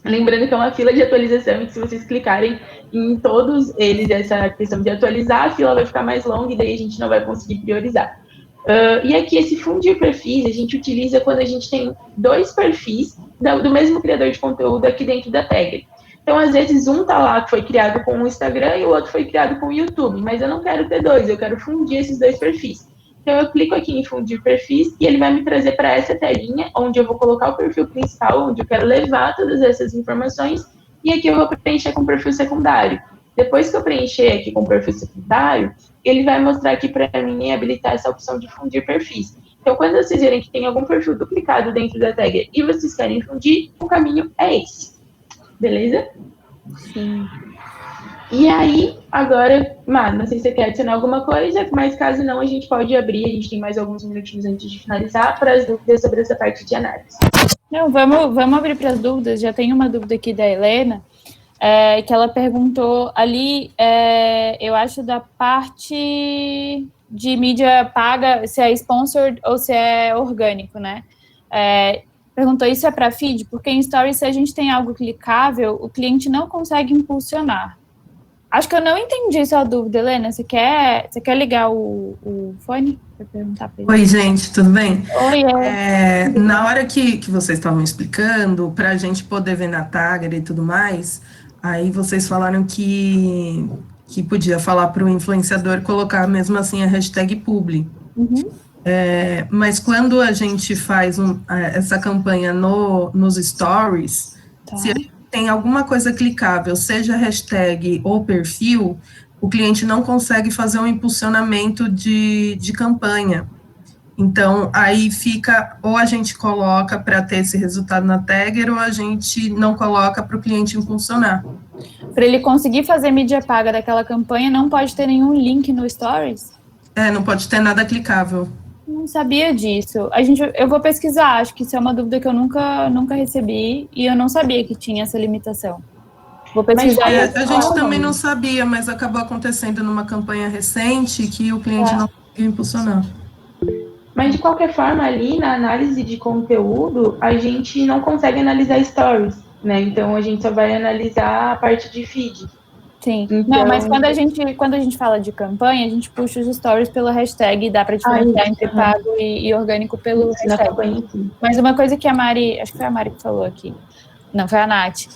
Speaker 8: Lembrando que é uma fila de atualização e que se vocês clicarem em todos eles, essa questão de atualizar, a fila vai ficar mais longa e daí a gente não vai conseguir priorizar. E aqui, esse fundir perfis, a gente utiliza quando a gente tem 2 perfis do mesmo criador de conteúdo aqui dentro da Tagger. Então, às vezes, um tá lá que foi criado com o Instagram e o outro foi criado com o YouTube, mas eu não quero ter 2, eu quero fundir esses 2 perfis. Então, eu clico aqui em fundir perfis e ele vai me trazer para essa telinha, onde eu vou colocar o perfil principal, onde eu quero levar todas essas informações, e aqui eu vou preencher com o perfil secundário. Depois que eu preencher aqui com o perfil secundário, ele vai mostrar aqui para mim e habilitar essa opção de fundir perfis. Então, quando vocês verem que tem algum perfil duplicado dentro da Tagger e vocês querem fundir, o caminho é esse. Beleza? Sim. E aí, agora, Mar, não sei se você quer adicionar alguma coisa, mas caso não, a gente pode abrir, a gente tem mais alguns minutinhos antes de finalizar, para as dúvidas sobre essa parte de análise.
Speaker 2: Não, vamos abrir para as dúvidas. Já tem uma dúvida aqui da Helena, que ela perguntou ali, eu acho, da parte de mídia paga, se é sponsored ou se é orgânico, né? Perguntou, isso é para feed? Porque em Stories, se a gente tem algo clicável, o cliente não consegue impulsionar. Acho que eu não entendi sua dúvida, Helena. Você quer ligar o fone para perguntar para ele?
Speaker 11: Oi, gente, tudo bem?
Speaker 2: Oi,
Speaker 11: na hora que vocês estavam explicando, para a gente poder ver na Tagger e tudo mais, aí vocês falaram que podia falar para o influenciador colocar mesmo assim a hashtag publi.
Speaker 2: Uhum.
Speaker 11: Mas quando a gente faz essa campanha nos stories, tá, se a gente tem alguma coisa clicável, seja hashtag ou perfil, o cliente não consegue fazer um impulsionamento de campanha. Então, aí fica, ou a gente coloca para ter esse resultado na Tagger, ou a gente não coloca para o cliente impulsionar.
Speaker 2: Para ele conseguir fazer mídia paga daquela campanha, não pode ter nenhum link no Stories?
Speaker 11: Não pode ter nada clicável.
Speaker 2: Não sabia disso. Eu vou pesquisar, acho que isso é uma dúvida que eu nunca recebi e eu não sabia que tinha essa limitação. Vou pesquisar.
Speaker 11: A gente também não sabia, mas acabou acontecendo numa campanha recente que o cliente não conseguiu impulsionar.
Speaker 8: Mas, de qualquer forma, ali na análise de conteúdo, a gente não consegue analisar stories, né? Então, a gente só vai analisar a parte de feed.
Speaker 2: Sim. Então, não, mas quando a gente fala de campanha, a gente puxa os stories pela hashtag e dá para diferenciar entre pago e orgânico pelo hashtag. Mas uma coisa que a Mari, acho que foi a Mari que falou aqui, não, foi a Nath.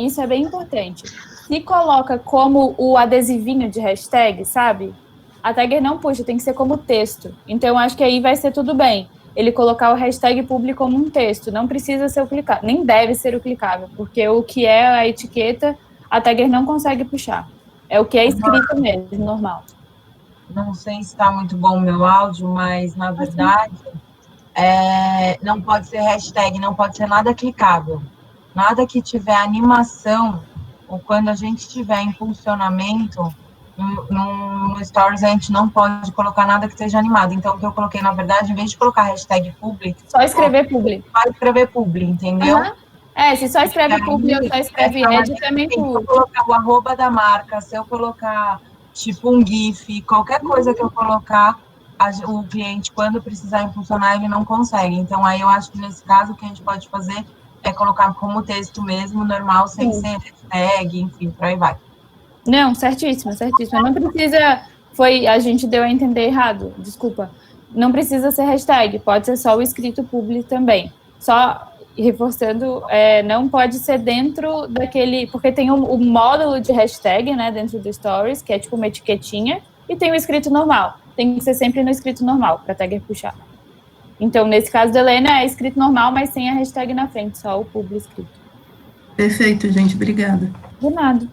Speaker 2: Isso é bem importante. Se coloca como o adesivinho de hashtag, sabe? A Tagger não puxa, tem que ser como texto. Então, acho que aí vai ser tudo bem. Ele colocar o hashtag publi como um texto, não precisa ser o clicável, nem deve ser o clicável, porque o que é a etiqueta, a Tagger não consegue puxar. É o que é escrito mesmo, normal.
Speaker 9: Não sei se está muito bom o meu áudio, mas, na verdade, não pode ser hashtag, não pode ser nada clicável. Nada que tiver animação ou quando a gente estiver em funcionamento, no Stories a gente não pode colocar nada que seja animado. Então, o que eu coloquei, na verdade, em vez de colocar hashtag publi...
Speaker 2: Só escrever publi.
Speaker 9: Só escrever publi, entendeu?
Speaker 2: Se só escreve publi ou só escreve ed, também publi.
Speaker 9: Se eu colocar o arroba da marca, se eu colocar, tipo, um GIF, qualquer coisa que eu colocar, o cliente, quando precisar impulsionar, ele não consegue. Então, aí eu acho que nesse caso, o que a gente pode fazer é colocar como texto mesmo, normal, sem ser hashtag, enfim, por aí vai.
Speaker 2: Não, certíssimo. Não precisa... A gente deu a entender errado, desculpa. Não precisa ser hashtag, pode ser só o escrito publi também. Só reforçando, não pode ser dentro daquele... Porque tem o módulo de hashtag, né, dentro do Stories, que é tipo uma etiquetinha, e tem o escrito normal. Tem que ser sempre no escrito normal, para a tagger puxar. Então, nesse caso da Helena, é escrito normal, mas sem a hashtag na frente, só o publi escrito.
Speaker 11: Perfeito, gente. Obrigada.
Speaker 2: De nada.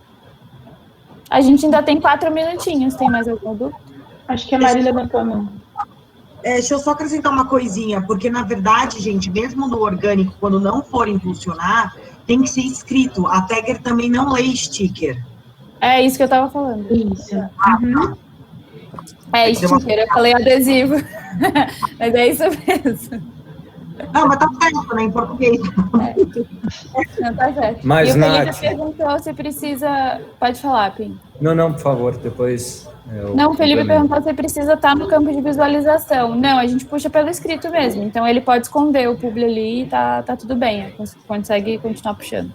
Speaker 2: A gente ainda tem 4 minutinhos. Tem mais alguma dúvida?
Speaker 8: Acho que a Marília levantou a mão.
Speaker 1: Deixa eu só acrescentar uma coisinha, porque, na verdade, gente, mesmo no orgânico, quando não for impulsionar, tem que ser escrito. A tagger também não lê sticker.
Speaker 2: É isso que eu tava falando.
Speaker 8: Isso.
Speaker 2: Sticker, eu falei adesivo. Mas é isso mesmo.
Speaker 1: Não, mas tá certo, né, em português.
Speaker 2: Não, tá certo.
Speaker 5: Mas,
Speaker 2: e o Felipe
Speaker 5: Nath...
Speaker 2: perguntou se precisa... Pode falar, Pim.
Speaker 5: Não, por favor, depois...
Speaker 2: Não, o Felipe perguntou se precisa estar no campo de visualização. Não, a gente puxa pelo escrito mesmo. Então, ele pode esconder o publi ali e tá tudo bem. Consegue continuar puxando.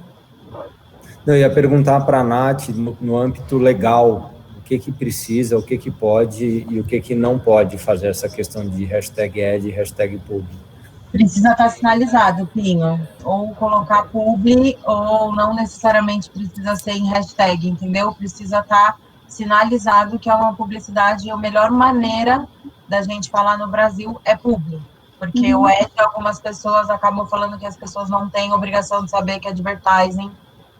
Speaker 5: Eu ia perguntar para a Nath, no âmbito legal, o que precisa, o que pode e o que não pode fazer essa questão de hashtag ad e hashtag publi.
Speaker 9: Precisa estar sinalizado, Pinho. Ou colocar publi, ou não necessariamente precisa ser em hashtag, entendeu? Precisa estar sinalizado que é uma publicidade e a melhor maneira da gente falar no Brasil é publi. Porque o ad, algumas pessoas acabam falando que as pessoas não têm obrigação de saber que advertising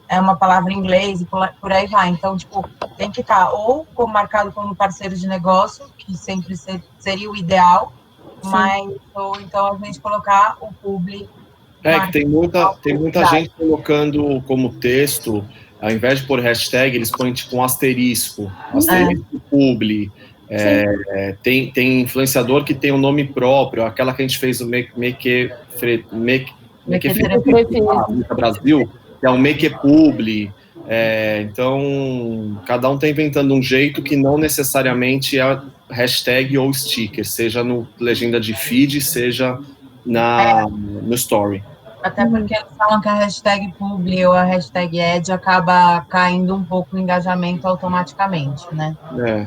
Speaker 9: é uma palavra em inglês e por aí vai. Então, tipo, tem que estar ou marcado como parceiro de negócio, que sempre seria o ideal, mas, ou então a gente colocar o publi.
Speaker 12: Que tem muita gente colocando como texto, ao invés de pôr hashtag, eles põem tipo um asterisco publi. Tem influenciador que tem um nome próprio, aquela que a gente fez o Make Brasil, que é um Make Publi. Então, cada um está inventando um jeito que não necessariamente é hashtag ou sticker, seja no legenda de feed, seja no story.
Speaker 9: Até porque eles falam que a hashtag publi ou a hashtag ad acaba caindo um pouco o engajamento automaticamente, né?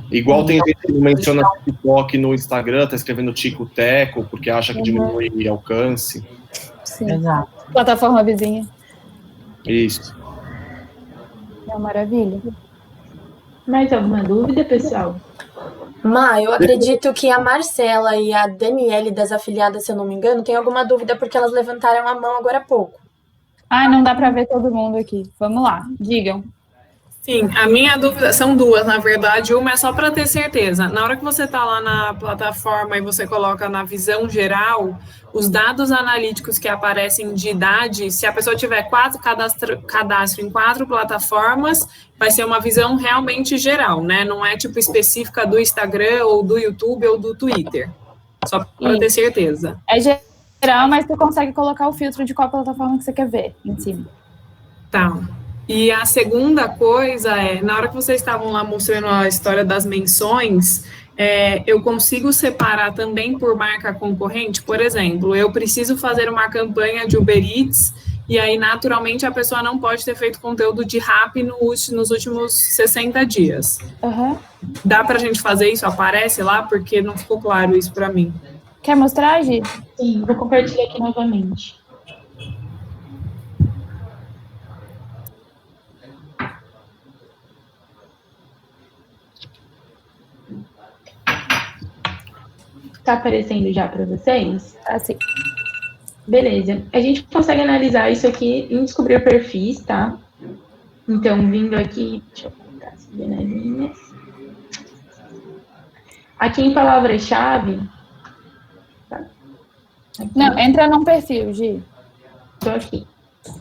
Speaker 12: Igual tem gente que menciona TikTok no Instagram, tá escrevendo Tico Teco, porque acha que diminui alcance.
Speaker 2: Sim. Exato. Plataforma vizinha.
Speaker 12: Isso.
Speaker 2: Maravilha.
Speaker 8: Mais alguma dúvida, pessoal?
Speaker 13: Eu acredito que a Marcela e a Daniele das afiliadas, se eu não me engano, tem alguma dúvida porque elas levantaram a mão agora há pouco.
Speaker 2: Não dá para ver todo mundo aqui. Vamos lá, digam.
Speaker 14: Sim, a minha dúvida são duas, na verdade. Uma é só para ter certeza. Na hora que você está lá na plataforma e você coloca na visão geral, os dados analíticos que aparecem de idade, se a pessoa tiver cadastro em 4 plataformas, vai ser uma visão realmente geral, né? Não é tipo específica do Instagram ou do YouTube ou do Twitter. Só para ter certeza.
Speaker 2: É geral, mas tu consegue colocar o filtro de qual plataforma que você quer ver em cima.
Speaker 14: Tá. E a segunda coisa na hora que vocês estavam lá mostrando a história das menções, eu consigo separar também por marca concorrente? Por exemplo, eu preciso fazer uma campanha de Uber Eats e aí, naturalmente, a pessoa não pode ter feito conteúdo de rap nos últimos 60 dias. Dá pra gente fazer isso? Aparece lá? Porque não ficou claro isso pra mim.
Speaker 2: Quer mostrar, Gi?
Speaker 8: Sim, vou compartilhar aqui novamente. Tá aparecendo já para vocês?
Speaker 2: Assim.
Speaker 8: Beleza. A gente consegue analisar isso aqui em descobrir perfis, tá? Então, vindo aqui... Deixa eu colocar as janelinhas. Aqui em palavra-chave... Tá?
Speaker 2: Não, entra num perfil, Gi.
Speaker 8: Tô aqui.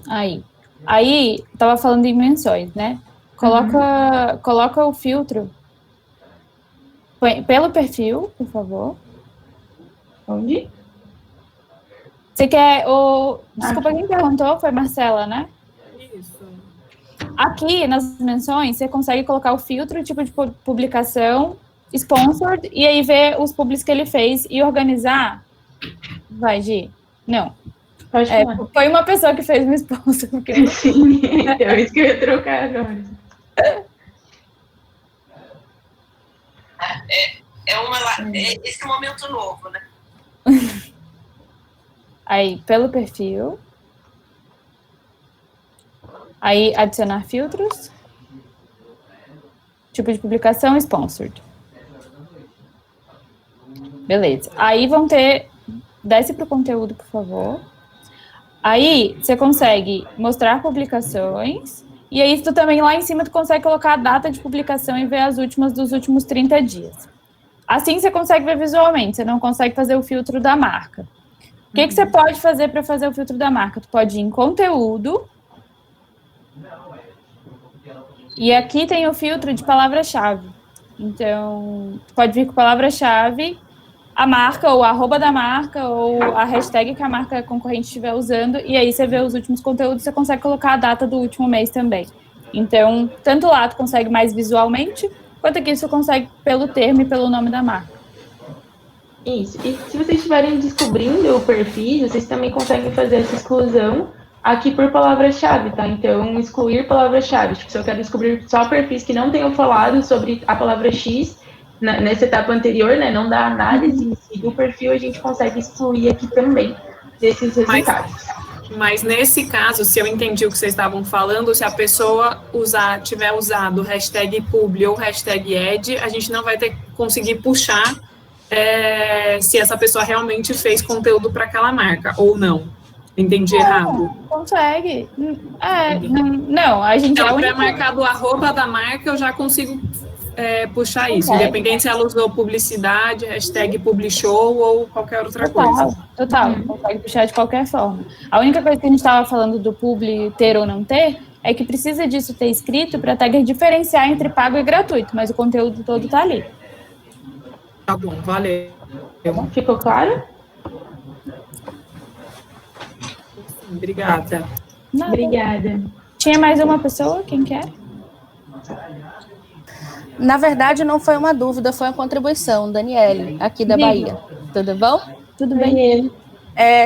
Speaker 2: Aí. Aí, estava falando em menções, né? Coloca o filtro pelo perfil, por favor.
Speaker 8: Onde?
Speaker 2: Você quer o... Desculpa, quem perguntou foi Marcela, né?
Speaker 14: Isso.
Speaker 2: Aqui, nas menções, você consegue colocar o filtro, tipo de publicação, sponsored, e aí ver os publics que ele fez e organizar. Vai, Gi? Não. Foi uma pessoa que fez um sponsor. Porque...
Speaker 8: Sim, então isso que eu ia trocar agora.
Speaker 15: Esse é um momento novo, né?
Speaker 2: Aí, pelo perfil. Aí, adicionar filtros. Tipo de publicação, sponsored. Beleza. Aí vão ter... Desce para o conteúdo, por favor. Aí, você consegue mostrar publicações. E aí, tu também lá em cima, tu consegue colocar a data de publicação e ver as últimas dos últimos 30 dias. Assim, você consegue ver visualmente. Você não consegue fazer o filtro da marca. O que você pode fazer para fazer o filtro da marca? Tu pode ir em conteúdo. E aqui tem o filtro de palavra-chave. Então, pode vir com palavra-chave, a marca, ou a arroba da marca, ou a hashtag que a marca concorrente estiver usando, e aí você vê os últimos conteúdos, você consegue colocar a data do último mês também. Então, tanto lá tu consegue mais visualmente, quanto aqui você consegue pelo termo e pelo nome da marca.
Speaker 8: Isso. E se vocês estiverem descobrindo o perfil, vocês também conseguem fazer essa exclusão aqui por palavra-chave, tá? Então, excluir palavra-chave. Tipo, se eu quero descobrir só perfis que não tenham falado sobre a palavra X, nessa etapa anterior, né, não dá análise em si do perfil, a gente consegue excluir aqui também desses resultados.
Speaker 14: Mas nesse caso, se eu entendi o que vocês estavam falando, se a pessoa tiver usado hashtag publi ou hashtag ad, a gente não vai conseguir puxar se essa pessoa realmente fez conteúdo para aquela marca, ou não. Entendi errado?
Speaker 2: Consegue. Não, a gente...
Speaker 14: Então, para marcar do arroba da marca, eu já consigo puxar isso, independente se ela usou publicidade, hashtag publishow ou qualquer outra coisa.
Speaker 2: Total, consegue puxar de qualquer forma. A única coisa que a gente estava falando do publi ter ou não ter, é que precisa disso ter escrito para a tagger diferenciar entre pago e gratuito, mas o conteúdo todo está ali.
Speaker 14: Tá bom, valeu.
Speaker 8: Ficou claro?
Speaker 14: Sim, obrigada.
Speaker 2: Nada.
Speaker 8: Obrigada.
Speaker 2: Tinha mais uma pessoa? Quem quer?
Speaker 16: Na verdade, não foi uma dúvida, foi uma contribuição, Daniele, aqui da Bahia. Tudo bom?
Speaker 2: Tudo bem.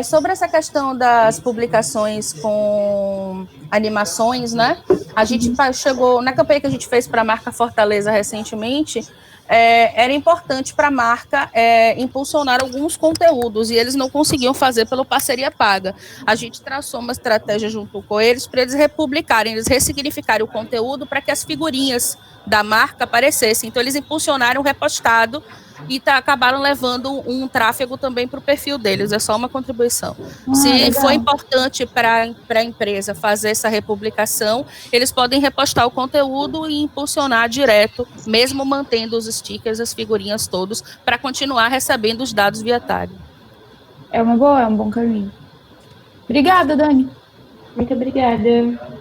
Speaker 16: Sobre essa questão das publicações com animações, né? A gente chegou, na campanha que a gente fez para a marca Fortaleza recentemente, era importante para a marca impulsionar alguns conteúdos, e eles não conseguiam fazer pelo parceria paga. A gente traçou uma estratégia junto com eles para eles republicarem, eles ressignificarem o conteúdo para que as figurinhas da marca aparecessem. Então, eles impulsionaram o repostado e acabaram levando um tráfego também para o perfil deles. É só uma contribuição. Se
Speaker 2: legal.
Speaker 16: for importante para a empresa fazer essa republicação, eles podem repostar o conteúdo e impulsionar direto, mesmo mantendo os stickers, as figurinhas todos, para continuar recebendo os dados via tag.
Speaker 2: É um bom caminho. Obrigada, Dani.
Speaker 8: Muito obrigada.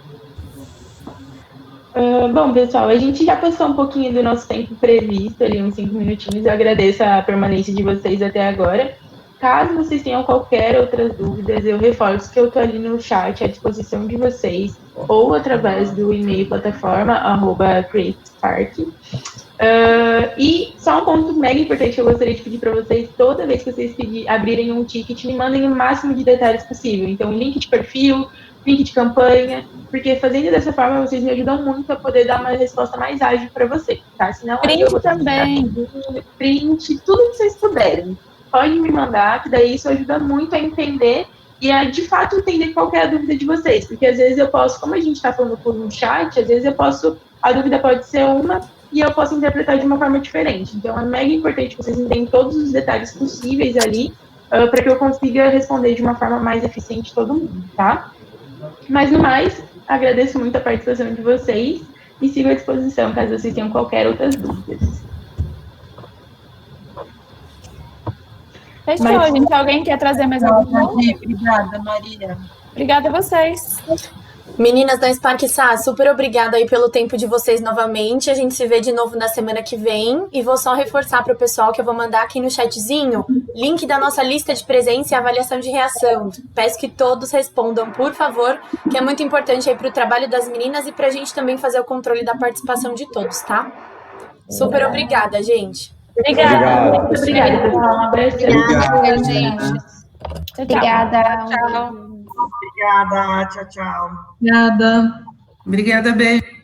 Speaker 8: Bom, pessoal, a gente já passou um pouquinho do nosso tempo previsto, ali uns 5 minutinhos. Eu agradeço a permanência de vocês até agora. Caso vocês tenham qualquer outras dúvidas, eu reforço que eu estou ali no chat à disposição de vocês, ou através do e-mail plataforma, @createspark. E só um ponto mega importante que eu gostaria de pedir para vocês: toda vez que vocês abrirem um ticket, me mandem o máximo de detalhes possível. Então, link de perfil, link de campanha, porque fazendo dessa forma vocês me ajudam muito a poder dar uma resposta mais ágil para você, tá? Senão
Speaker 2: print também.
Speaker 8: Print, tudo que vocês puderem. Pode me mandar, que daí isso ajuda muito a entender e a, de fato, entender qual é a dúvida de vocês. Porque às vezes eu posso, como a gente está falando por um chat, às vezes a dúvida pode ser uma e eu posso interpretar de uma forma diferente. Então é mega importante que vocês entendam todos os detalhes possíveis ali, para que eu consiga responder de uma forma mais eficiente todo mundo, tá? Mas, no mais, agradeço muito a participação de vocês e sigo à disposição caso vocês tenham qualquer outras dúvidas.
Speaker 2: Fechou, gente. Alguém quer trazer mais alguma coisa?
Speaker 9: Obrigada, Maria.
Speaker 2: Obrigada a vocês.
Speaker 13: Meninas da Spark SA, super obrigada aí pelo tempo de vocês novamente. A gente se vê de novo na semana que vem. E vou só reforçar para o pessoal que eu vou mandar aqui no chatzinho link da nossa lista de presença e avaliação de reação. Peço que todos respondam, por favor, que é muito importante aí para o trabalho das meninas e para a gente também fazer o controle da participação de todos, tá? Super obrigada, gente.
Speaker 8: Obrigada. Muito obrigada, pessoal. Um abraço.
Speaker 2: Obrigada, gente.
Speaker 8: Obrigada.
Speaker 2: Tchau.
Speaker 1: Obrigada. Tchau, tchau.
Speaker 11: Obrigada. Obrigada, beijo.